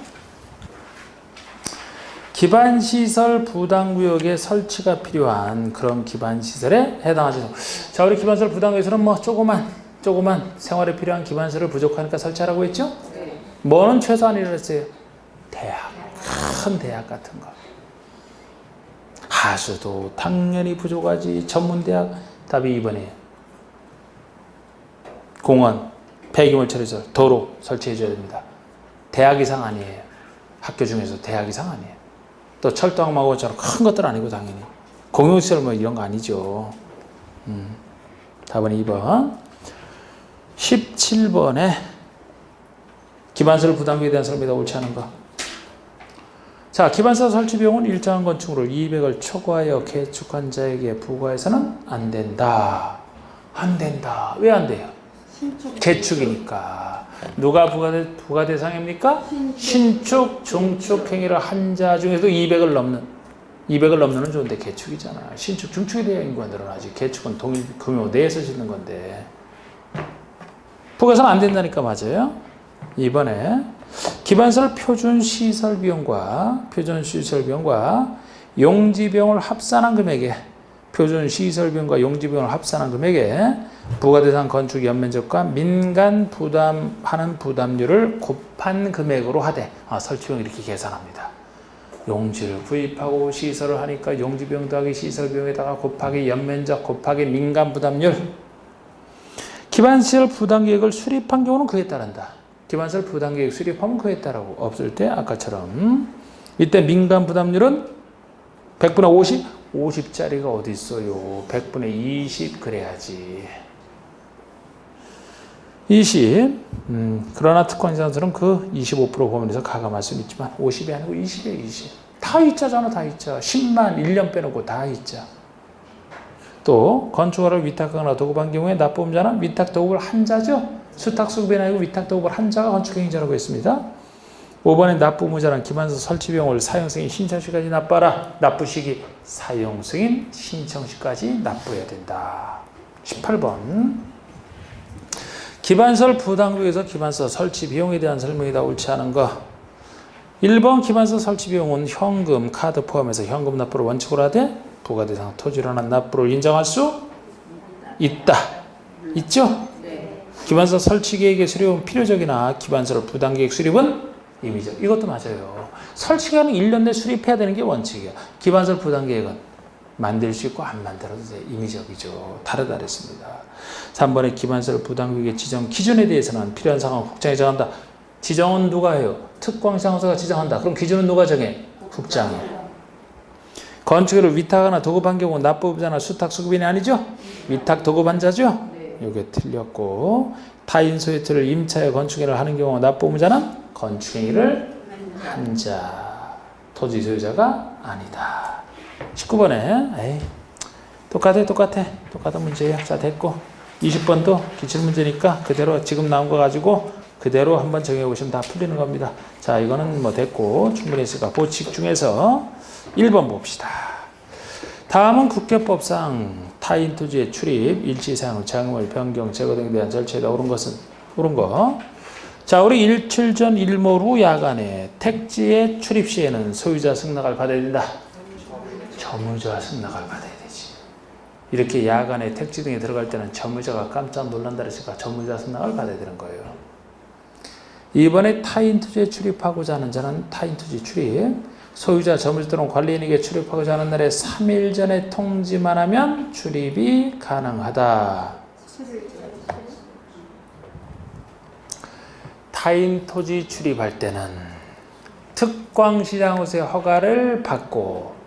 기반시설 부담구역에 설치가 필요한 그런 기반시설에 해당하죠. 자, 우리 기반시설 부담구역에서는 뭐 조그만 생활에 필요한 기반시설을 부족하니까 설치하라고 했죠? 네. 뭐는 최소한이라고 했어요? 대학, 큰 대학 같은 거. 하수도 당연히 부족하지. 전문대학 답이 2번이에요. 공원, 폐기물처리시설, 도로 설치해줘야 됩니다. 대학 이상 아니에요. 학교 중에서 대학 이상 아니에요. 또 철도항만고처럼 큰 것들 아니고 당연히. 공용시설 뭐 이런 거 아니죠. 답은 2번. 17번에 기반설 부담에 대한 설명이 옳지 않은 거. 자, 기반설 설치 비용은 일정한 건축물을 200을 초과하여 개축한 자에게 부과해서는 안 된다. 안 된다. 왜 안 돼요? 개축이니까. 누가 부과 대상입니까? 신축, 중축 행위를 한 자 중에도 200을 넘는 좋은데 개축이잖아. 신축, 중축에 대한 인구가 늘어나지. 개축은 동일 규모 내에서 짓는 건데. 부과해서는 안 된다니까 맞아요. 이번에 기반설 표준시설 비용과 용지비용을 합산한 금액에 표준시설 비용과 용지비용을 합산한 금액에 부과대상 건축 연면적과 민간 부담하는 부담률을 곱한 금액으로 하되 설치비용 이렇게 계산합니다. 용지를 구입하고 시설을 하니까 용지비용 더하기 시설비용에다가 곱하기 연면적 곱하기 민간 부담률. 기반시설 부담계획을 수립한 경우는 그에 따른다. 기반시설 부담계획 수립하면 그에 따르고 없을 때 아까처럼 이때 민간 부담률은 100분의 50? 50짜리가 어디 있어요? 100분의 20 그래야지. 20. 그러나 특권자들은 그 25% 범위에서 가감할 수는 있지만 50이 아니고 20이에요. 20. 다 있자잖아. 다 있자. 10만 1년 빼놓고 다 있자. 또 건축허를 위탁하거나 도급한 경우에 납부음자는 위탁 도급을 한 자죠. 수탁 수급이 아니고 위탁 도급을 한 자가 건축행위자라고 했습니다. 5번에 납부의무자는 기반서 설치 비용을 사용승인 신청시까지 납부하라. 납부 시기 사용승인 신청시까지 납부해야 된다. 18번 기반서를 부담국에서 기반서 설치 비용에 대한 설명이다. 옳지 않은 거. 1번 기반서 설치 비용은 현금, 카드 포함해서 현금 납부를 원칙으로 하되 부가대상 토지로 한 납부를 인정할 수 있다. 있죠? 네. 기반서 설치 계획의 수립은 필요적이나 기반서를 부담 계획 수립은 임의적. 이것도 맞아요. 설치 계획은 1년 내 수립해야 되는 게 원칙이야. 기반서 부담 계획은 만들 수 있고 안 만들어도 돼. 임의적이죠. 다르다 그랬습니다. 3번에 기반서를 부담 계획의 지정 기준에 대해서는 필요한 상황을 국장이 정한다. 지정은 누가 해요? 특광시장소가 지정한다. 그럼 기준은 누가 정해? 국장이. 건축을 위탁하거나 도급한 경우 납부자나 수탁 수급인이 아니죠? 위탁 도급한 자죠? 이게 틀렸고 타인 소유토를 임차에 건축행위를 하는 경우 납부자는 건축행위를 한 자, 토지 소유자가 아니다. 19번에 에이, 똑같은 문제예요. 자, 됐고 20번도 기출문제니까 그대로 지금 나온 거 가지고 그대로 한번 정해보시면 다 풀리는 겁니다. 자, 이거는 뭐 됐고 충분히 있으니까 보칙 중에서 1번 봅시다. 다음은 국회법상 타인 토지의 출입, 일시 사용, 장애물, 변경, 제거 등에 대한 절차에다 옳은 거. 자, 우리 일출 전 일몰 후 야간에 택지의 출입 시에는 소유자 승낙을 받아야 된다. 점유자 승낙을 받아야 되지. 이렇게 야간에 택지 등에 들어갈 때는 점유자가 깜짝 놀란다 그랬으니까 점유자 승낙을 받아야 되는 거예요. 이번에 타인 토지에 출입하고자 하는 자는 타인 토지 출입, 소유자, 점유자 또는 관리인에게 출입하고자 하는 날에 3일 전에 통지만 하면 출입이 가능하다. 타인 토지 출입할 때는 특광시장으로서의 허가를 받고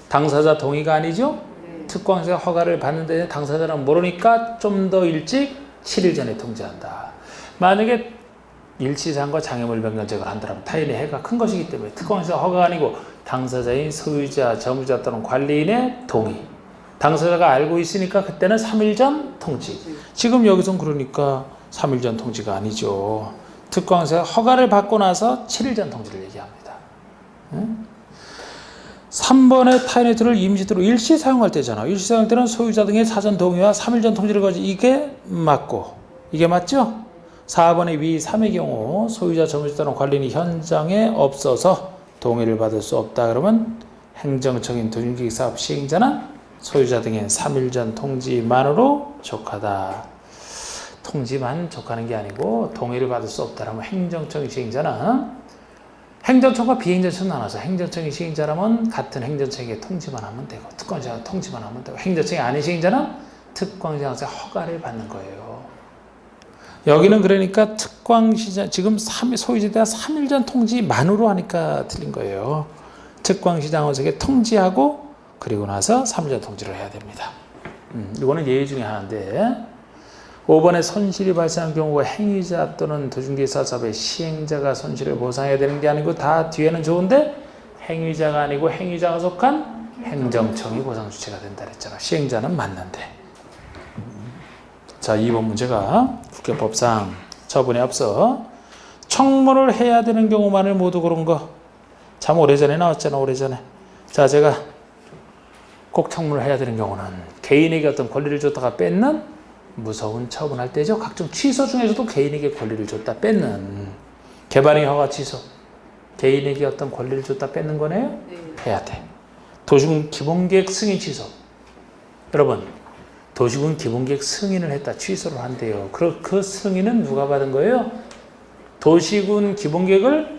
당사자 동의가 아니죠? 특광시장 허가를 받는데 당사자는 모르니까 좀 더 일찍 7일 전에 통지한다. 만약에 일시상과 장애물 변경 제거를 한다면 타인의 해가 큰 것이기 때문에 특광시장 허가가 아니고 당사자인 소유자, 점유자 또는 관리인의 동의. 당사자가 알고 있으니까 그때는 3일 전 통지. 지금 여기선 그러니까 3일 전 통지가 아니죠. 특광시장 허가를 받고 나서 7일 전 통지를 얘기합니다. 3번의 타인의 토지를 임시토로 일시 사용할 때잖아. 일시 사용할 때는 소유자 등의 사전 동의와 3일 전 통지를 가지고 이게 맞고 이게 맞죠? 4번의 위 3의 경우 소유자, 점유자 또는 관리인이 현장에 없어서 동의를 받을 수 없다. 그러면 행정적인 도중기획 사업 시행자는 소유자 등의 3일 전 통지만으로 족하다. 통지만 족하는 게 아니고 동의를 받을 수 없다라면 행정적인 시행자는 행정청과 비행정청 나눠서 행정청이 시행자라면 같은 행정청에게 통지만 하면 되고 특광시장은 통지만 하면 되고 행정청이 아닌 시행자는 특광시장에서 허가를 받는 거예요. 여기는 그러니까 특광시장 지금 소유자에 대한 3일 전 통지만으로 하니까 틀린 거예요. 특광시장에게 통지하고 그리고 나서 3일 전 통지를 해야 됩니다. 이거는 예의 중에 하나인데 5번에 손실이 발생한 경우 행위자 또는 도중기사 사업의 시행자가 손실을 보상해야 되는 게 아니고 다 뒤에는 좋은데 행위자가 아니고 행위자가 속한 행정청이 보상 주체가 된다 그랬잖아. 시행자는 맞는데. 자, 2번 문제가 국회법상 처분에 앞서 청문을 해야 되는 경우만을 모두 그런 거 참 오래전에 나왔잖아. 오래전에. 자, 제가 꼭 청문을 해야 되는 경우는 개인에게 어떤 권리를 줬다가 뺏는 무서운 처분할 때죠. 각종 취소 중에서도 개인에게 권리를 줬다 뺏는 개발행 허가 취소. 개인에게 어떤 권리를 줬다 뺏는 거네요. 해야 돼. 도시군 기본계획 승인 취소. 여러분, 도시군 기본계획 승인을 했다. 취소를 한대요. 그 승인은 누가 받은 거예요? 도시군 기본계획을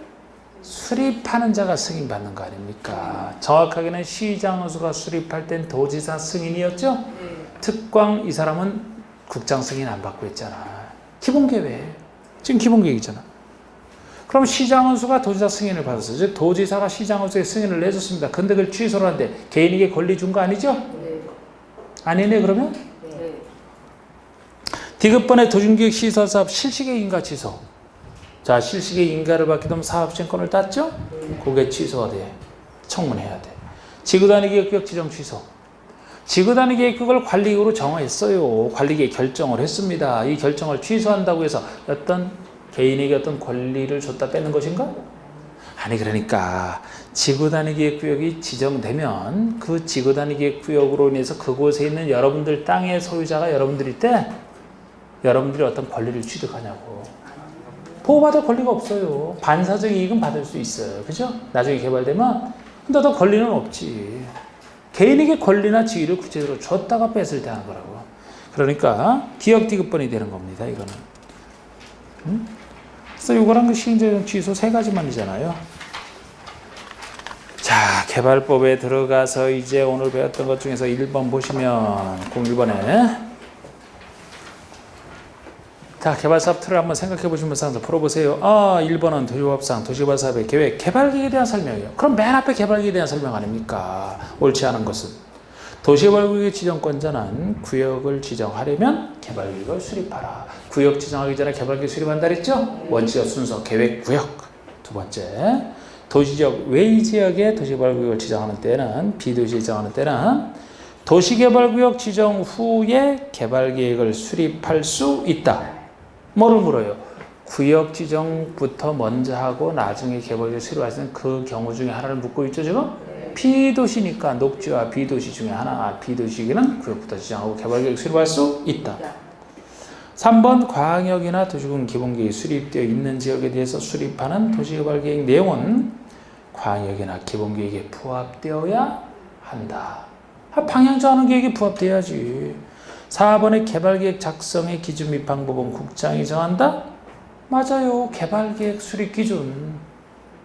수립하는 자가 승인받는 거 아닙니까? 정확하게는 시장수가 수립할 땐 도지사 승인이었죠? 특광 이 사람은 국장 승인 안 받고 있잖아. 기본계획. 지금 기본계획이잖아. 그럼 시장원수가 도지사 승인을 받았어요. 즉 도지사가 시장원수의 승인을 내줬습니다. 근데 그걸 취소를 한데 개인에게 권리 준 거 아니죠? 아니네 그러면? 디귿번의 도중기획 시설사업 실시계획 인가 취소. 자, 실시계획 인가를 받게 되면 사업시행권을 땄죠? 그게 취소가 돼. 청문해야 돼. 지구단위 계획구역 지정 취소. 지구단위 계획구역을 관리계획으로 정했어요. 관리계획 결정을 했습니다. 이 결정을 취소한다고 해서 어떤 개인에게 어떤 권리를 줬다 뺏는 것인가? 아니, 그러니까 지구단위 계획구역이 지정되면 그 지구단위 계획구역으로 인해서 그곳에 있는 여러분들 땅의 소유자가 여러분들일 때 여러분들이 어떤 권리를 취득하냐고. 보호받을 권리가 없어요. 반사적 이익은 받을 수 있어요. 그죠? 나중에 개발되면. 근데 더 권리는 없지. 개인에게 권리나 지위를 구체적으로 줬다가 뺏을 때 하는 거라고. 그러니까 기억 디귿번이 되는 겁니다. 이거는. 그래서 이거랑 그 시행재정 취소 세 가지만이잖아요. 자, 개발법에 들어가서 이제 오늘 배웠던 것 중에서 1번 보시면 01번에 자, 개발사업 틀을 한번 생각해 보시면서 항상 풀어보세요. 1번은 도시개발사업, 도시개발사업의 계획, 개발계획에 대한 설명이에요. 그럼 맨 앞에 개발계획에 대한 설명 아닙니까? 옳지 않은 것은. 도시개발구역의 지정권자는 구역을 지정하려면 개발계획을 수립하라. 구역 지정하기 전에 개발계획 수립한다 그랬죠? 원칙적 순서, 계획, 구역. 두 번째, 도시지역 외의 지역에 도시개발구역을 지정하는 때는, 비도시 지정하는 때는 도시개발구역 지정 후에 개발계획을 수립할 수 있다. 뭐를 물어요? 구역 지정부터 먼저 하고 나중에 개발계획 수립하시는 그 경우 중에 하나를 묻고 있죠, 지금? 비도시니까 녹지와 비도시 중에 하나, 비도시에는 구역부터 지정하고 개발계획 수립할 수 있다. 3번 광역이나 도시군 기본계획이 수립되어 있는 지역에 대해서 수립하는 도시개발계획 내용은 광역이나 기본계획에 부합되어야 한다. 방향 정하는 계획에 부합돼야지. 4번의 개발계획 작성의 기준 및 방법은 국장이 정한다? 맞아요. 개발계획 수립 기준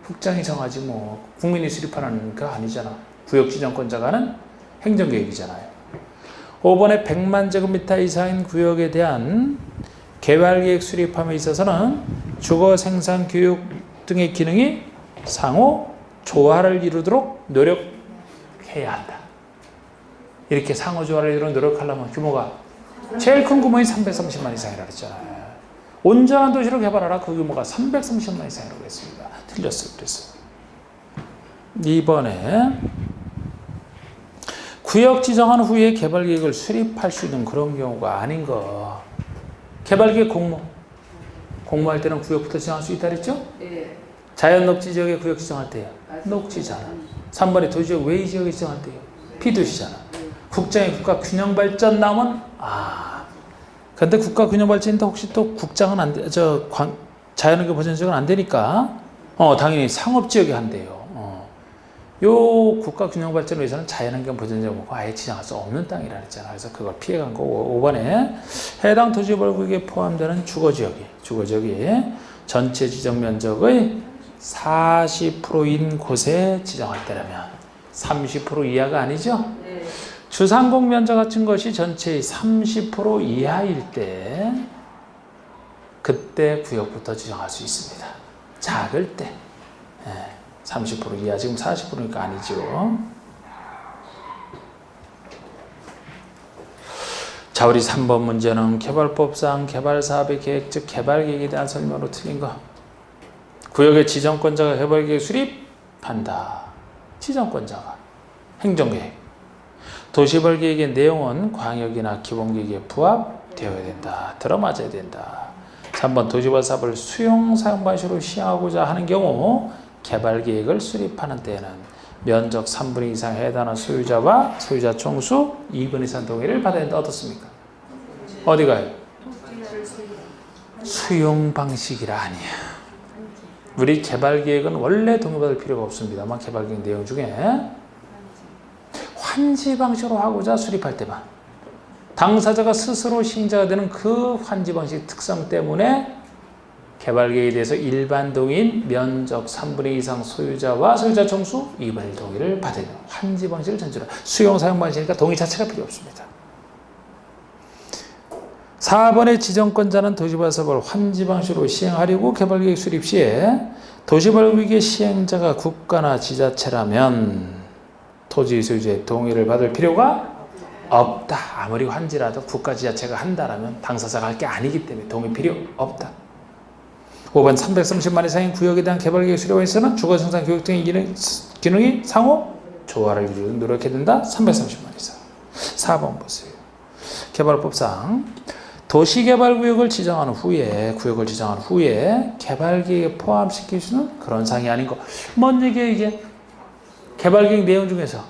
국장이 정하지 뭐. 국민이 수립하는 거 아니잖아. 구역지정권자가 하는 행정계획이잖아요. 5번의 100만 제곱미터 이상인 구역에 대한 개발계획 수립함에 있어서는 주거, 생산, 교육 등의 기능이 상호 조화를 이루도록 노력해야 한다. 이렇게 상호 조화를 이루도록 노력하려면 규모가 제일 큰 규모인 330만 이상이라고 했잖아요. 온전한 도시로 개발하라. 그 규모가 330만 이상이라고 했습니다. 틀렸어요. 그랬어요. 2번에 구역 지정한 후에 개발계획을 수립할 수 있는 그런 경우가 아닌 거. 개발계획 공모할 때는 구역부터 지정할 수 있다 그랬죠? 네. 자연 녹지 지역에 구역 지정할 때요. 녹지잖아. 3번에 도시지역 외의 지역에 지정할 때요. 비도시잖아. 국장의 국가균형발전 나오면 근데 국가균형발전인데 혹시 또 국장은 안 돼, 자연환경 보전지역은 안 되니까 당연히 상업지역에 한대요. 요 국가균형발전을 위해서는 자연환경 보전지역 먹고 아예 지정할 수 없는 땅이라 그랬잖아. 그래서 그걸 피해간 거고. 5번에 해당 도시개발구역에 포함되는 주거지역이 전체 지정 면적의 40%인 곳에 지정할 때라면 30% 이하가 아니죠? 네. 주상공 면적 같은 것이 전체의 30% 이하일 때 그때 구역부터 지정할 수 있습니다. 작을 때 30% 이하, 지금 40%니까 아니죠. 자, 우리 3번 문제는 개발법상 개발사업의 계획, 즉 개발계획에 대한 설명으로 틀린 거. 구역의 지정권자가 개발계획 수립한다. 지정권자가 행정계획. 도시개발계획의 내용은 광역이나 기본계획에 부합되어야 된다. 들어맞아야 된다. 3번 도시개발사업을 수용 사용 방식으로 시행하고자 하는 경우 개발계획을 수립하는 때에는 면적 3분의 2 이상 해당하는 소유자와 소유자 총수 2분의 3 동의를 받아야 된다. 어떻습니까? 어디 가요? 수용 방식이라 아니야. 우리 개발계획은 원래 동의받을 필요가 없습니다만 개발계획 내용 중에 환지 방식으로 하고자 수립할 때만 당사자가 스스로 시행자가 되는 그 환지 방식 특성 때문에 개발계획에 대해서 일반 동의인 면적 3분의 2 이상 소유자와 소유자 총수 2분의 1 동의를 받아야 돼요. 환지 방식을 전제로 수용 사용 방식이니까 동의 자체가 필요 없습니다. 4번의 지정권자는 도시개발사업을 환지 방식으로 시행하려고 개발계획 수립 시에 도시개발구역의 시행자가 국가나 지자체라면 토지 소유자의 동의를 받을 필요가 없다. 아무리 환지라도 국가 지자체가 한다라면 당사자가 할 게 아니기 때문에 동의 필요 없다. 5번 330만 이상의 구역에 대한 개발계획 수립에 있어서는 주거생산 교육 등의 기능이 상호 조화를 이루는 노력해야 된다. 330만 이상. 4번 보세요. 개발법상 도시개발구역을 지정한 후에 개발계획에 포함시킬 수는 그런 사항이 아닌 거. 뭔 얘기예요 이게? 개발계획 내용 중에서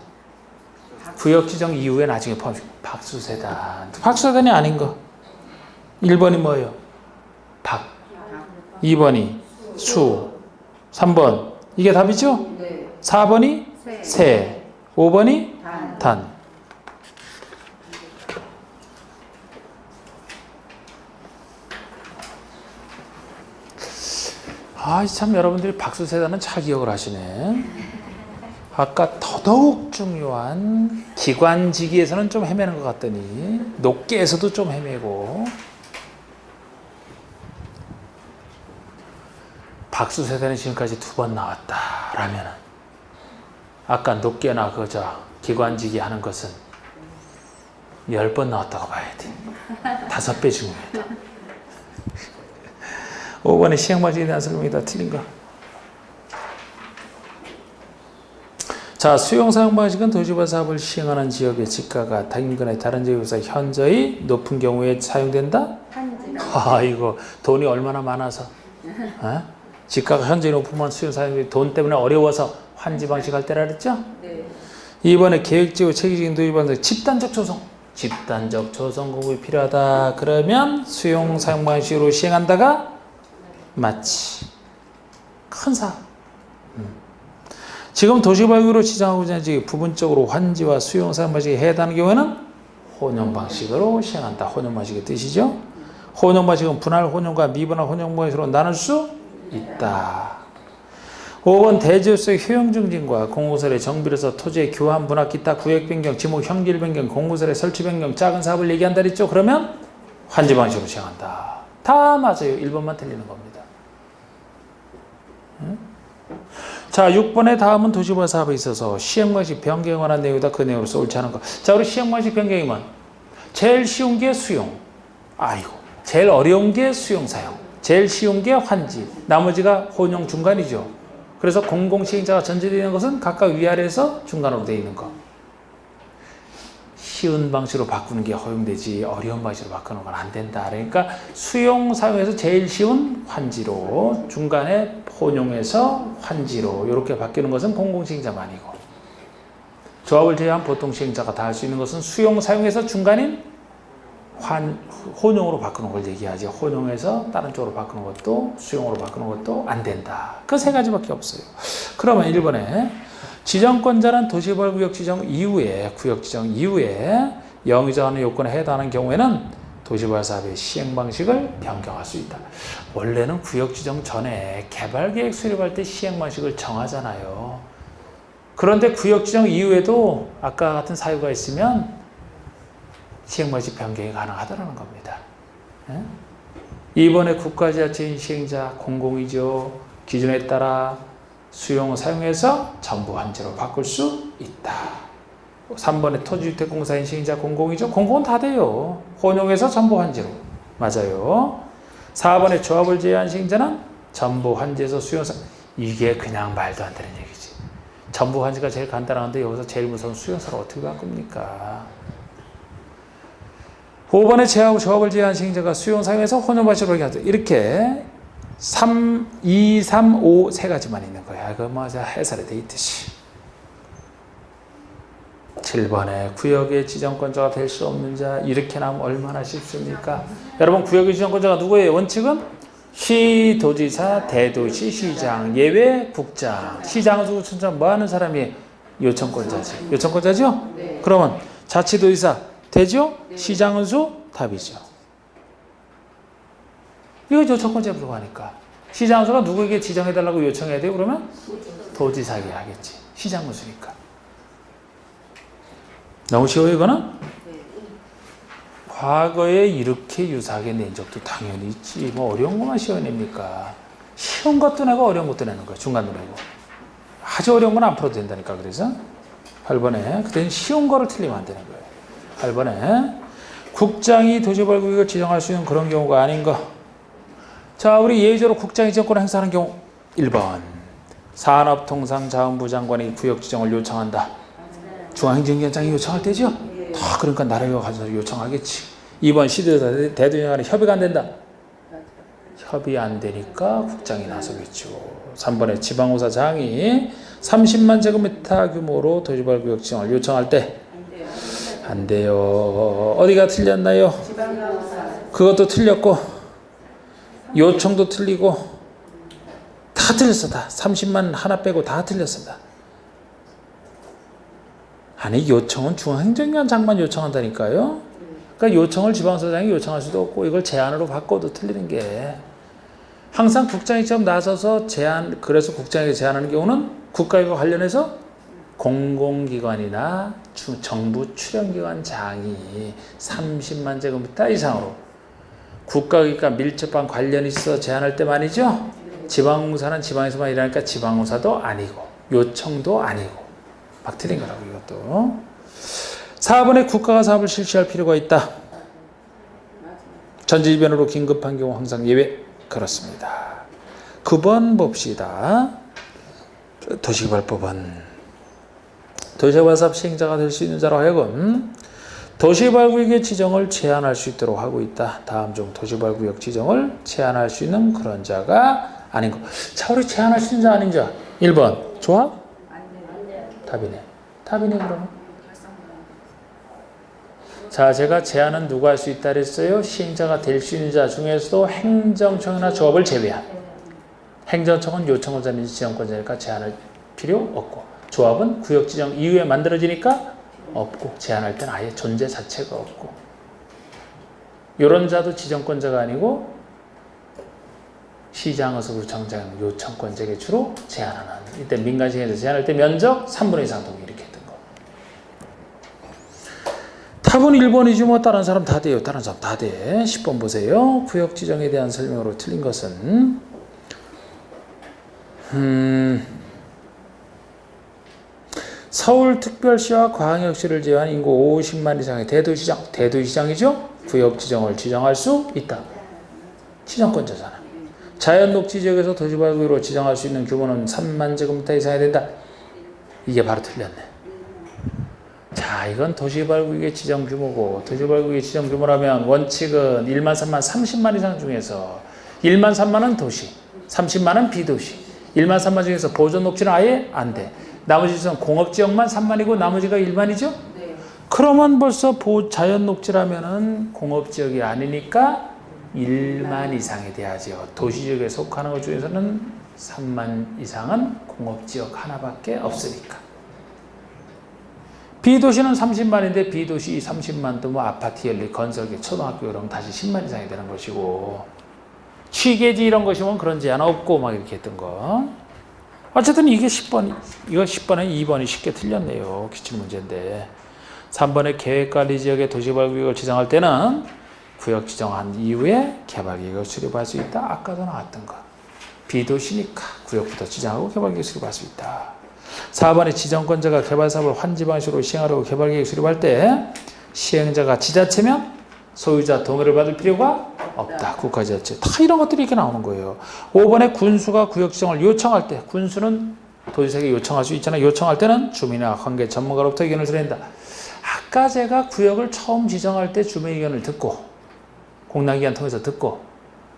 구역 지정 이후에 나중에 포함시켜. 박수세단. 박수세단이 아닌 거. 1번이 뭐예요? 박. 2번이 수. 3번. 이게 답이죠? 네. 4번이 세. 5번이 단. 단. 아, 참 여러분들이 박수세단은 잘 기억을 하시네. 아까 더더욱 중요한 기관지기에서는 좀 헤매는 것 같더니 높게에서도 좀 헤매고 박수세단이 지금까지 2번 나왔다라면 아까 높게나 그저 기관지기 하는 것은 10번 나왔다고 봐야 돼. 5배 중요하다. 5번에 시행방식에 대한 설명이 다 틀린 거. 자, 수용사용방식은 도시개발 사업을 시행하는 지역의 지가가 인근의 다른 지역에서 현저히 높은 경우에 사용된다? 한지. 이거 돈이 얼마나 많아서 지가가 현저히 높으면 수용사용이 돈 때문에 어려워서 환지방식 할 때라 그랬죠? 네. 2번에 계획지구 체계적인 도시방식 집단적 조성. 집단적 조성 공급이 필요하다. 그러면 수용사용방식으로 시행한다가 맞지. 큰 사업. 지금 도시개발구역으로 지정하고자 하는 지역 부분적으로 환지와 수용사용방식에 해당하는 경우에는 혼용방식으로 시행한다. 혼용방식의 뜻이죠. 혼용방식은 분할 혼용과 미분할 혼용방식으로 나눌 수 있다. 5번 대지로서의 효용 증진과 공공시설의 정비로서 토지의 교환, 분할, 기타, 구역 변경, 지목, 형질 변경, 공공시설의 설치 변경, 작은 사업을 얘기한다 그랬죠. 그러면 환지방식으로 시행한다. 다 맞아요. 1번만 틀리는 겁니다. 자, 6번의 다음은 도시개발 사업에 있어서 시행방식 변경에 관한 내용이다. 그 내용으로서 옳지 않은 것. 자, 우리 시행방식 변경이면 제일 쉬운 게 수용. 제일 어려운 게 수용사용. 제일 쉬운 게 환지. 나머지가 혼용 중간이죠. 그래서 공공시행자가 전제되어 있는 것은 각각 위아래에서 중간으로 되어 있는 것. 쉬운 방식으로 바꾸는 게 허용되지 어려운 방식으로 바꾸는 건 안 된다. 그러니까 수용 사용에서 제일 쉬운 환지로, 중간에 혼용해서 환지로 이렇게 바뀌는 것은 공공시행자만이고, 조합을 제외한 보통 시행자가 다 할 수 있는 것은 수용 사용에서 중간인 혼용으로 바꾸는 걸 얘기하지. 혼용해서 다른 쪽으로 바꾸는 것도, 수용으로 바꾸는 것도 안 된다. 그 세 가지밖에 없어요. 그러면 1번에 지정권자는 도시개발구역 지정 이후에, 구역 지정 이후에 영위정하는 요건에 해당하는 경우에는 도시개발 사업의 시행 방식을 변경할 수 있다. 원래는 구역 지정 전에 개발계획 수립할 때 시행 방식을 정하잖아요. 그런데 구역 지정 이후에도 아까 같은 사유가 있으면 시행 방식 변경이 가능하다는 겁니다. 이번에 국가지자체인 시행자 공공이죠. 기준에 따라 수용 사용해서 전부 환지로 바꿀 수 있다. 3번에 토지주택공사인 시행자 공공이죠. 공공은 다 돼요. 혼용해서 전부 환지로. 맞아요. 4번에 조합을 제외한 시행자는 전부 환지에서 수용 사용. 이게 그냥 말도 안 되는 얘기지. 전부 환지가 제일 간단한데 여기서 제일 무서운 수용사를 어떻게 바꿉니까? 5번에 조합을 제외한 시행자가 수용 사용해서 혼용 방식으로 하게 하죠. 이렇게 3, 2, 3, 5 세 가지만 있는 거야. 그 뭐 해설이 돼 있듯이. 7번에 구역의 지정권자가 될 수 없는 자, 이렇게 나오면 얼마나 쉽습니까? 여러분, 구역의 지정권자가 누구예요? 원칙은 시, 도지사, 대도시, 시장, 예외, 국장. 시장수, 춘장 뭐 하는 사람이 요청권자지. 요청권자죠? 네. 그러면 자치도지사 되죠? 네. 시장은 수 답이죠. 이거 요청권자에 불과하니까. 시장수가 누구에게 지정해달라고 요청해야 돼요? 그러면 도지사에게 하겠지. 시장군수니까. 너무 쉬워요, 이거는? 과거에 이렇게 유사하게 낸 적도 당연히 있지. 뭐 어려운 것만 쉬워냅니까? 쉬운 것도 내고 어려운 것도 내는 거야. 중간도 내고. 아주 어려운 건 안 풀어도 된다니까. 그래서 8번에 그때는 쉬운 거를 틀리면 안 되는 거예요. 8번에 국장이 도시개발구역을 지정할 수 있는 그런 경우가 아닌 거. 자, 우리 예외적으로 국장이 지정권을 행사하는 경우 1번 산업통상자원부 장관이 구역 지정을 요청한다. 중앙행정위원장이 요청할 때죠. 다 그러니까 나라가 가져서 요청하겠지. 2번 시도자 대도시 간에 협의가 안 된다. 협의 안 되니까 국장이 나서겠죠. 3번에 지방공사장이 30만 제곱미터 규모로 도시개발구역 지정을 요청할 때 안 돼요. 어디가 틀렸나요? 그것도 틀렸고 요청도 틀리고 다 틀렸어. 다 30만 하나 빼고 다 틀렸어. 다. 아니 요청은 중앙행정위원장만 요청한다니까요. 그러니까 요청을 지방서장이 요청할 수도 없고 이걸 제안으로 바꿔도 틀리는 게 항상 국장이 처음 나서서 제안, 그래서 국장에게 제안하는 경우는 국가와 관련해서 공공기관이나 정부 출연기관장이 30만 제곱미터 이상으로 국가기관 밀접한 관련이 있어 제안할 때만이죠. 지방공사는 지방에서만 일하니까 지방공사도 아니고 요청도 아니고 막 틀린 거라고 이것도. 4번에 국가가 사업을 실시할 필요가 있다. 전지변으로 긴급한 경우 항상 예외. 그렇습니다. 9번 봅시다. 도시개발법은 도시개발 사업 시행자가 될 수 있는 자로 하여금 도시개발구역의 지정을 제한할 수 있도록 하고 있다. 다음 중 도시개발구역 지정을 제한할 수 있는 그런 자가 아닌 것. 자, 우리 제한할 수 있는 자 아닌 자. 1번 조합? 답이네. 답이네 그러면. 자, 제가 제한은 누가 할 수 있다 그랬어요? 시행자가 될 수 있는 자 중에서도 행정청이나 조합을 제외한. 행정청은 요청권자인지 지정권자니까 제한할 필요 없고 조합은 구역 지정 이후에 만들어지니까 없고 제한할 때는 아예 존재 자체가 없고 이런 자도 지정권자가 아니고 시장에서 구청장 요청권자에게 주로 제한하는. 이때 민간시행에서 제한할 때 면적 3분의 2 이상 동의 이렇게 했던 거. 답은 1번이지 뭐 다른 사람 다 돼요. 다른 사람 다 돼. 10번 보세요. 구역 지정에 대한 설명으로 틀린 것은 서울특별시와 광역시를 제외한 인구 50만 이상의 대도시장, 대도시장이죠? 구역 지정을 지정할 수 있다. 지정권자잖아. 자연녹지 지역에서 도시개발구역으로 지정할 수 있는 규모는 3만 제곱미터 이상이 된다. 이게 바로 틀렸네. 자, 이건 도시개발구역의 지정 규모고 도시개발구역의 지정 규모라면 원칙은 1만 3만 30만 이상 중에서 1만 3만은 도시, 30만은 비도시. 1만 3만 중에서 보존녹지는 아예 안 돼. 나머지 지역은 공업지역만 3만이고 나머지가 1만이죠? 네. 그러면 벌써 자연녹지라면은 공업지역이 아니니까 1만 이상이 돼야죠. 도시지역에 속하는 것 중에서는 3만 이상은 공업지역 하나밖에 없으니까. 비도시는 30만인데 비도시 30만도 뭐 아파트 연립, 건설계, 초등학교 이러면 다시 10만 이상이 되는 것이고 취계지 이런 것이면 그런 제한 없고 막 이렇게 했던 거. 어쨌든 이게 10번, 이거 10번에 2번이 쉽게 틀렸네요. 기출문제인데. 3번에 계획관리지역의 도시개발구역을 지정할 때는 구역 지정한 이후에 개발계획을 수립할 수 있다. 아까도 나왔던 거. 비도시니까 구역부터 지정하고 개발계획 수립할 수 있다. 4번에 지정권자가 개발사업을 환지 방식으로 시행하려고 개발계획 수립할 때 시행자가 지자체면 소유자 동의를 받을 필요가 없다. 국가지자체. 다 이런 것들이 이렇게 나오는 거예요. 5번에 군수가 구역 지정을 요청할 때 군수는 도지사에게 요청할 수 있잖아요. 요청할 때는 주민이나 관계 전문가로부터 의견을 들어낸다. 아까 제가 구역을 처음 지정할 때 주민 의견을 듣고 공론기관 통해서 듣고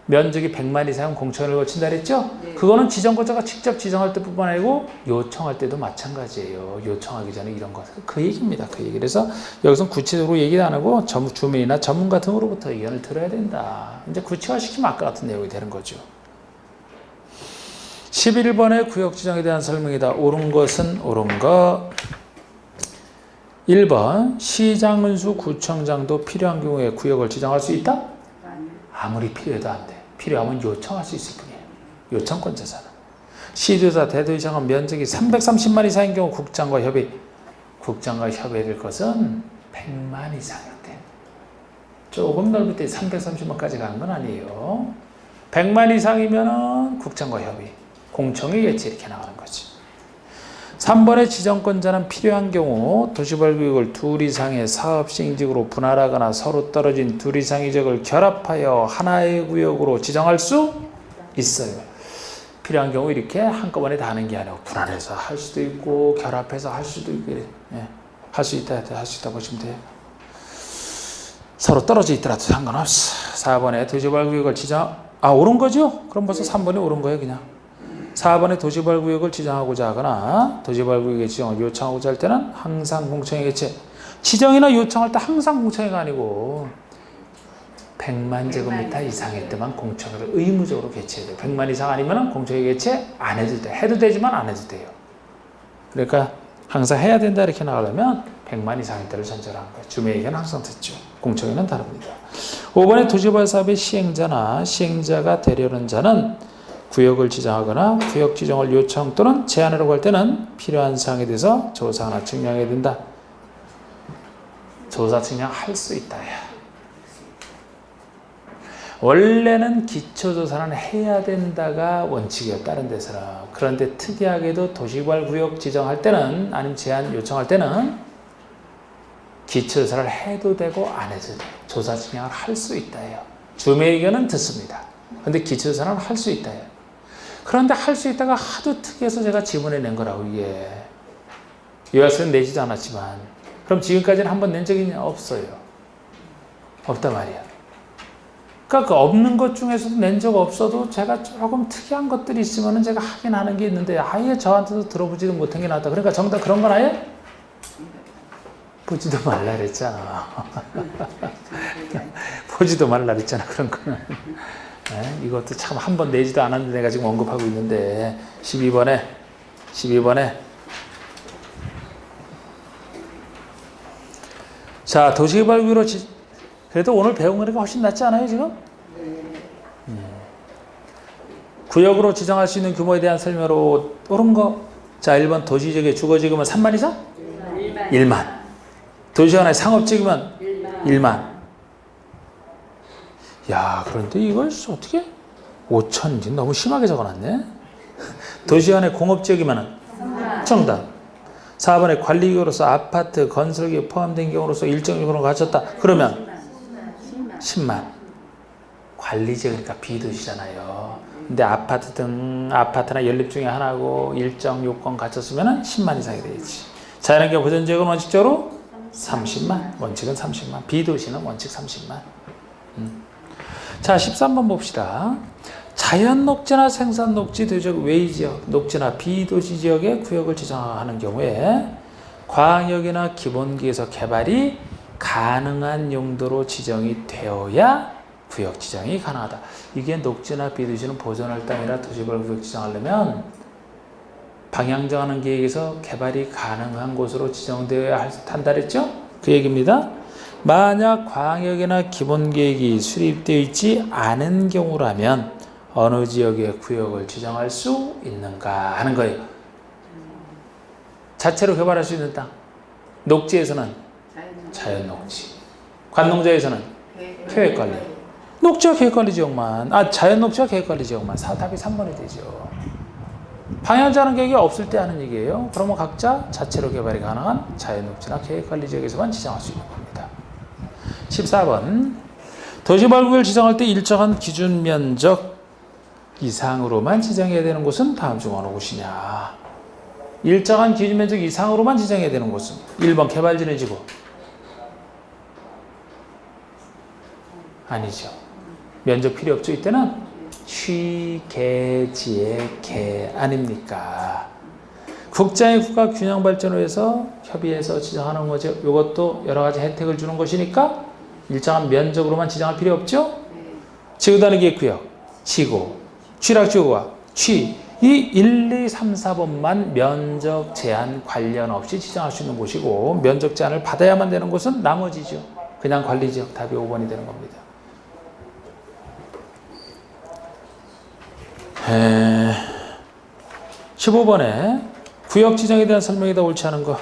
면적이 100만 이상 공청회를 거친다 그랬죠? 네. 그거는 지정권자가 직접 지정할 때뿐만 아니고 요청할 때도 마찬가지예요. 요청하기 전에 이런 것. 그 얘기입니다. 그 얘기. 그래서 여기서 구체적으로 얘기도 안 하고 주민이나 전문가 등으로부터 의견을 들어야 된다. 이제 구체화시키면 아까 같은 내용이 되는 거죠. 11번의 구역 지정에 대한 설명이다. 옳은 것은 옳은 것. 1번 시장은수 구청장도 필요한 경우에 구역을 지정할 수 있다? 아무리 필요해도 안 돼. 필요하면 요청할 수 있을 뿐이에요. 요청권자잖아. 시도자 대도시장은 면적이 330만 이상인 경우 국장과 협의될 것은 100만 이상이었대. 조금 넓을 때 330만까지 가는 건 아니에요. 100만 이상이면은 국장과 협의, 공청회 예치 이렇게 나가는 거지. 3번의 지정권자는 필요한 경우 도시발구역을 둘 이상의 사업 시행지구로 분할하거나 서로 떨어진 둘 이상의 지역을 결합하여 하나의 구역으로 지정할 수 있어요. 필요한 경우 이렇게 한꺼번에 다 하는 게 아니고 분할해서 할 수도 있고 결합해서 할 수도 있고 예. 할 수 있다 보시면 돼요. 서로 떨어져 있더라도 상관없어. 4번에 도시발구역을 옳은 거죠? 그럼 벌써 3번이 옳은 거예요 그냥. 4번에 도시발구역을 지정하고자 하거나 도시발구역의 지정을 요청하고자 할 때는 항상 공청회 개최. 지정이나 요청할 때 항상 공청회가 아니고 100만 제곱미터 이상일 때만 공청회를 의무적으로 개최해야 돼요. 100만 이상 아니면 공청회 개최 안 해도 돼. 해도 되지만 안 해도 돼요. 그러니까 항상 해야 된다 이렇게 나가려면 100만 이상일 때를 전제하는 거예요. 주민에게는 항상 듣죠. 공청회는 다릅니다. 5번에 도시발 사업의 시행자나 시행자가 되려는 자는 구역을 지정하거나 구역 지정을 요청 또는 제안하려고 할 때는 필요한 사항에 대해서 조사하나 증명해야 된다. 조사 증명할 수 있다. 원래는 기초조사는 해야 된다가 원칙이에요. 다른 데서는. 그런데 특이하게도 도시발 구역 지정할 때는 아니면 제안 요청할 때는 기초조사를 해도 되고 안 해도 돼요. 조사 증명을 할 수 있다예요. 주민의 의견은 듣습니다. 그런데 기초조사는 할 수 있다예요. 그런데 할 수 있다가 하도 특이해서 제가 지문에 낸 거라고 이게. 요약서는 내지도 않았지만 그럼 지금까지는 한 번 낸 적이 없어요. 없단 말이야. 그러니까 그 없는 것 중에서도 낸 적 없어도 제가 조금 특이한 것들이 있으면 제가 하긴 하는 게 있는데 아예 저한테도 들어보지도 못한 게 나왔다. 그러니까 정답 그런 건 아예 보지도 말라 그랬잖아. 보지도 말라 그랬잖아. 그런 거는. 네, 이것도 참 한 번 내지도 않았는데 내가 지금 언급하고 있는데 12번에 자 도시개발구역으로 그래도 오늘 배운 거니까 훨씬 낫지 않아요 지금? 구역으로 지정할 수 있는 규모에 대한 설명으로 옳은 거. 자 1번 도시지역의 주거지구면 3만 이상? 1만. 도시 하나의 상업지구면 1만. 야, 그런데 이걸 어떻게 5천인지 너무 심하게 적어놨네. 도시 안의 공업지역이면 정답. 4번에 관리기구로서 아파트, 건설기업 포함된 경우로서 일정 요건을 갖췄다. 그러면 10만. 관리지역이니까 비도시잖아요. 근데 아파트나 연립 중에 하나고 일정 요건 갖췄으면 10만 이상이 되겠지. 자연환경 보전지역은 원칙적으로 30만. 원칙은 30만. 비도시는 원칙 30만. 자, 13번 봅시다. 자연 녹지나 생산 녹지 도시적 외의 지역, 녹지나 비도시 지역의 구역을 지정하는 경우에 광역이나 기본기에서 개발이 가능한 용도로 지정이 되어야 구역 지정이 가능하다. 이게 녹지나 비도시는 보존할 땅이라 도시발 구역 지정하려면 방향 정하는 계획에서 개발이 가능한 곳으로 지정되어야 한다 그랬죠? 그 얘기입니다. 만약 광역이나 기본계획이 수립되어 있지 않은 경우라면 어느 지역에 구역을 지정할 수 있는가 하는 거예요. 자체로 개발할 수 있는 땅. 녹지에서는 자연녹지. 관농지에서는 계획관리. 녹지와 계획관리지역만. 자연녹지와 계획관리지역만. 답이 3번이 되죠. 방향자는 계획이 없을 때 하는 얘기예요. 그러면 각자 자체로 개발이 가능한 자연녹지나 계획관리지역에서만 지정할 수 있는 겁니다. 14번 도시발구역을 지정할 때 일정한 기준 면적 이상으로만 지정해야 되는 곳은 다음 중 어느 곳이냐. 일정한 기준 면적 이상으로만 지정해야 되는 곳은 1번 개발진의 지구. 아니죠. 면적 필요 없죠. 이때는 취개지의 개 아닙니까. 국장의 국가 균형 발전을 위해서 협의해서 지정하는 거죠. 이것도 여러 가지 혜택을 주는 것이니까 일정한 면적으로만 지정할 필요 없죠. 지구단위 구역, 지구, 취락지구와 취, 이 1, 2, 3, 4번만 면적 제한 관련 없이 지정할 수 있는 곳이고 면적 제한을 받아야만 되는 곳은 나머지죠. 그냥 관리지역. 답이 5번이 되는 겁니다. 15번에 구역 지정에 대한 설명이 더 옳지 않은 거.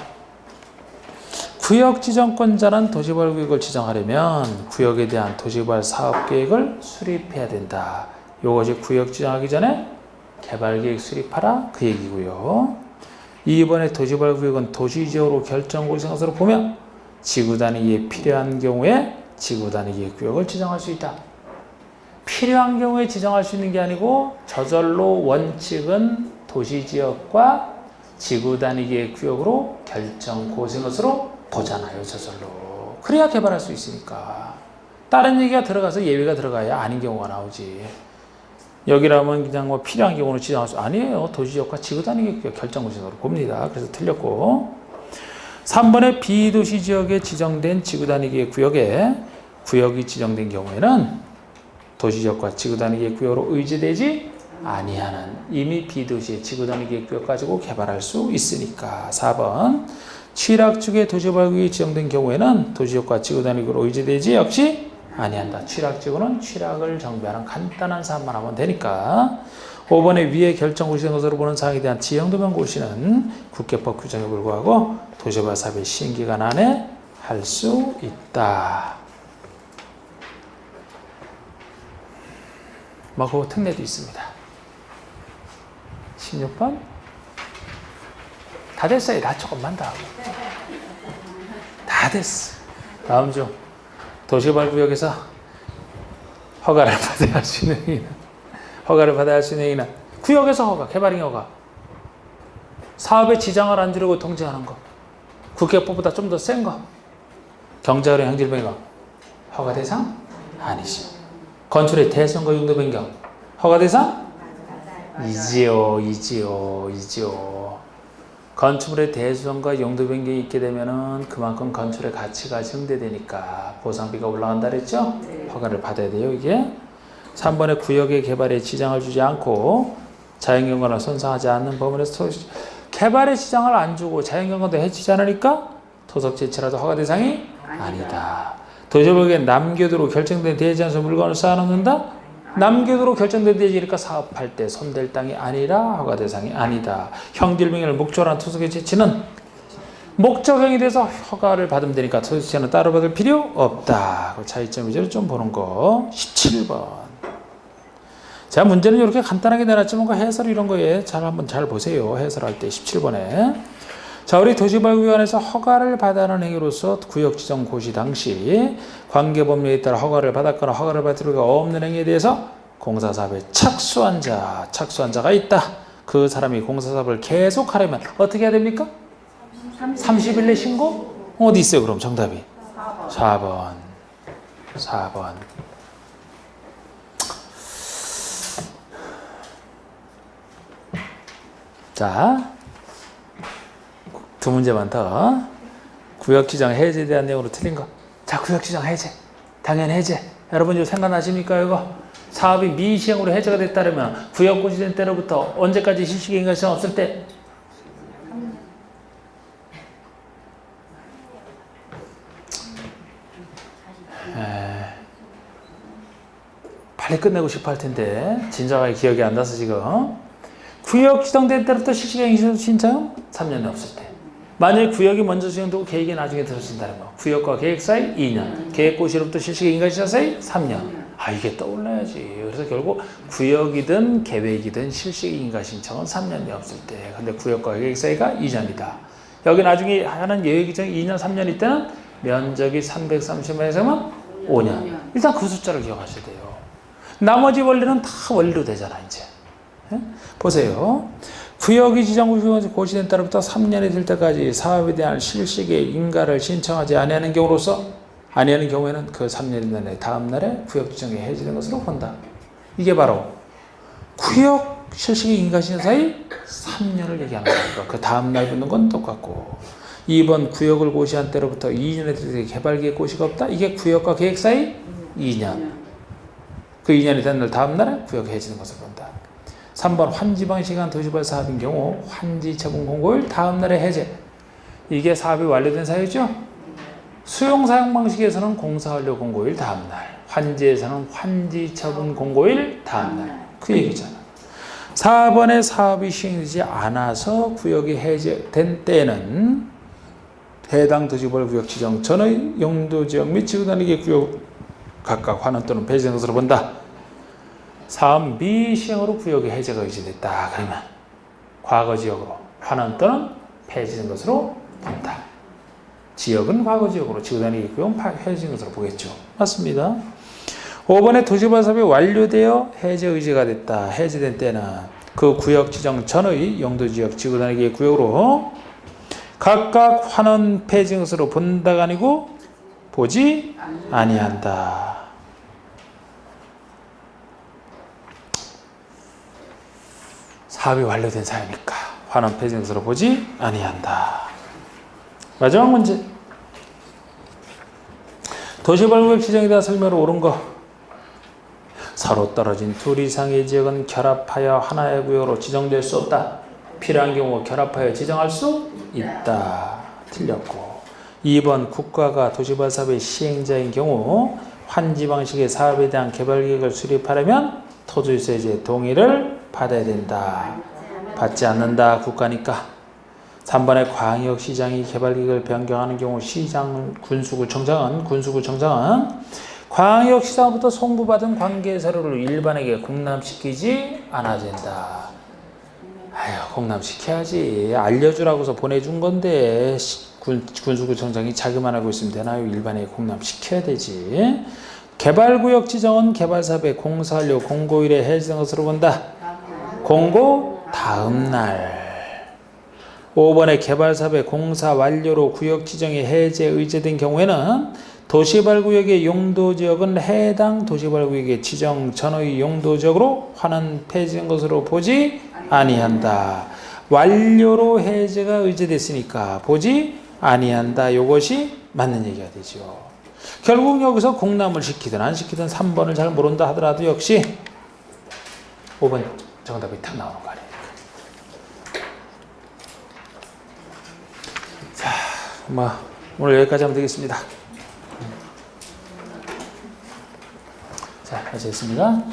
구역 지정권자는 도시발구역을 지정하려면 구역에 대한 도시발 사업계획을 수립해야 된다. 이것이 구역 지정하기 전에 개발계획 수립하라 그 얘기고요. 2번의 도시개발구역은 도시지역으로 결정구역을 생각한 것으로 보며 지구 단위에 필요한 경우에 지구 단위의 구역을 지정할 수 있다. 필요한 경우에 지정할 수 있는 게 아니고 저절로 원칙은 도시지역과 지구 단위의 구역으로 결정구역인 것으로 보잖아요. 저절로. 그래야 개발할 수 있으니까. 다른 얘기가 들어가서 예외가 들어가야 아닌 경우가 나오지. 여기라면 그냥 뭐 필요한 경우는 지정할 수 아니에요. 도시지역과 지구 단위의 구역 결정구역으로 봅니다. 그래서 틀렸고 3번의 비도시 지역에 지정된 지구 단위의 구역에 구역이 지정된 경우에는 도시지역과 지구 단위의 구역으로 의지되지 아니하는 이미 비도시의 지구 단위의 구역 가지고 개발할 수 있으니까 4번 취락지구의 도시개발구역이 지정된 경우에는 도시지역과 지구 단위구역으로 의지되지 역시 아니한다. 취락지구는 취락을 정비하는 간단한 사업만 하면 되니까 5번의 위에 결정고시된 것으로 보는 사항에 대한 지형도면 고시는 국계법 규정에 불구하고 도시개발 사업의 시행기간 안에 할 수 있다. 뭐 그 특례도 있습니다. 16번 다 됐어요. 나 조금만 더 하고 다 됐어. 다음 중 도시개발구역에서 허가를 받아야 할 수 있는 행위는 허가를 받아야 할 수 있는 행위는 구역에서 허가, 개발행 허가 사업에 지장을 안 주려고 통제하는 거 국계법보다 좀 더 센 거 경제활용 행질 변경 허가 대상 아니지. 건축의 대선과 용도 변경 허가 대상 이지요. 건축물의 대수성과 용도 변경이 있게 되면은 그만큼 건축의 가치가 증대되니까 보상비가 올라간다 그랬죠? 허가를 받아야 돼요. 이게 3번의 구역의 개발에 지장을 주지 않고 자연경관을 손상하지 않는 범위에서 개발에 지장을 안 주고 자연경관도 해치지 않으니까 토속 재치라도 허가 대상이 아니다. 도시개발구역에 남교도로 결정된 대지에서 물건을 쌓아놓는다? 남교도로 결정된 대지니까 사업할 때 손댈 땅이 아니라 허가 대상이 아니다. 형질명예를 목적으로 한 토속의 재치는 목적형이 돼서 허가를 받으면 되니까 토속 재치는 따로 받을 필요 없다. 그 차이점 위주로 좀 보는 거. 17번. 자, 문제는 이렇게 간단하게 내놨지만 그 해설 이런 거에 한번 잘 보세요. 해설할 때 17번에. 자, 우리 도시개발구역에서 허가를 받아는 행위로서 구역 지정 고시 당시 관계 법률에 따라 허가를 받았거나 허가를 받을 필요가 없는 행위에 대해서 공사사업에 착수한 자가 있다. 그 사람이 공사사업을 계속하려면 어떻게 해야 됩니까? 30일 내 신고? 어디 있어요 그럼 정답이? 4번. 자, 두 문제만 더. 구역지정 해제에 대한 내용으로 틀린 거. 자, 구역지정 해제. 당연히 해제. 여러분 이거 생각나십니까 이거? 사업이 미시행으로 해제가 됐다면 구역 고시된 때로부터 언제까지 실시행위가 시행 없을 때? 빨리 끝내고 싶어 할 텐데 진정하게 기억이 안 나서 지금. 구역 지정된 때부터 실시행위 신청 3년이 없을 때. 만약에 구역이 먼저 지정되고 계획이 나중에 들어진다는 거. 구역과 계획 사이 2년, 계획 고시로부터 실시행위가 시작 사이 3년. 이게 떠올라야지. 그래서 결국 구역이든 계획이든 실시행위가 신청은 3년이 없을 때. 근데 구역과 계획 사이가 2년이다. 여기 나중에 하는 예외 규정이 2년, 3년일 때는 면적이 330m에서만 5년. 일단 그 숫자를 기억하셔야 돼요. 나머지 원리는 다 원리로 되잖아 이제. 보세요. 구역이 지정 고시된 때로부터 3년이 될 때까지 사업에 대한 실시계획 인가를 신청하지 아니하는 경우로서 아니하는 경우에는 그 3년이 된 다음 날에 구역 지정이 해지된 것으로 본다. 이게 바로 구역 실시계획 인가 신청 사이 3년을 얘기하는 거니까 그 다음 날 붙는 건 똑같고 2번 구역을 고시한 때로부터 2년에 될 때 개발계획 고시가 없다. 이게 구역과 계획 사이 2년. 그 2년이 된 날 다음 날에 구역 해지는 것을 본다. 3번 환지방식한 도시개발 사업인 경우 환지 처분 공고일 다음 날에 해제. 이게 사업이 완료된 사유죠. 수용 사용 방식에서는 공사 완료 공고일 다음 날. 환지에서는 환지 처분 공고일 다음 날. 그 얘기잖아. 4번의 사업이 시행되지 않아서 구역이 해제된 때는 해당 도시개발 구역 지정 전의 용도 지역 및 지구 단위의 구역 각각 환원 또는 폐지된 것으로 본다. 사업 미시행으로 구역의 해제가 의지됐다. 그러면 과거 지역으로 환원 또는 폐해진 것으로 본다. 지역은 과거 지역으로 지구단위 구역은 폐해진 것으로 보겠죠. 맞습니다. 5번에 도시발사업이 완료되어 해제 의제가 됐다. 해제된 때는 그 구역 지정 전의 용도지역 지구단위 구역으로 각각 환원 폐해진 것으로 본다가 아니고 보지 아니한다. 사업이 완료된 사유니까 환원 폐해진 것으로 보지 아니한다. 마지막 문제. 도시발구역 지정에 대한 설명으로 옳은 거. 서로 떨어진 둘 이상의 지역은 결합하여 하나의 구역으로 지정될 수 없다. 필요한 경우 결합하여 지정할 수 있다. 틀렸고. 2번 국가가 도시발사업의 시행자인 경우 환지 방식의 사업에 대한 개발계획을 수립하려면 토지유세제 동의를 받아야 된다. 받지 않는다. 국가니까. 3번에 광역시장이 개발계획을 변경하는 경우 군수구청장은 광역시장부터 송부받은 관계서류를 일반에게 공람시키지 않아야 된다. 아유, 공람시켜야지. 알려주라고서 보내준 건데 군수구청장이 자기만 알고 있으면 되나요? 일반에게 공람시켜야 되지. 개발구역 지정은 개발사업에 공사완료 공고일에 해제된 것으로 본다. 공고 다음날. 5번에 개발사업의 공사 완료로 구역 지정이 해제 의제된 경우에는 도시발구역의 용도지역은 해당 도시발구역의 지정 전의 용도지역으로 환원 폐지된 것으로 보지 아니한다. 완료로 해제가 의제됐으니까 보지 아니한다. 이것이 맞는 얘기가 되죠. 결국 여기서 공람을 시키든 안 시키든 3번을 잘 모른다 하더라도 역시 5번 정답이 탁 나오는 거 아니에요. 자, 오늘 여기까지 하면 되겠습니다. 자, 마치겠습니다.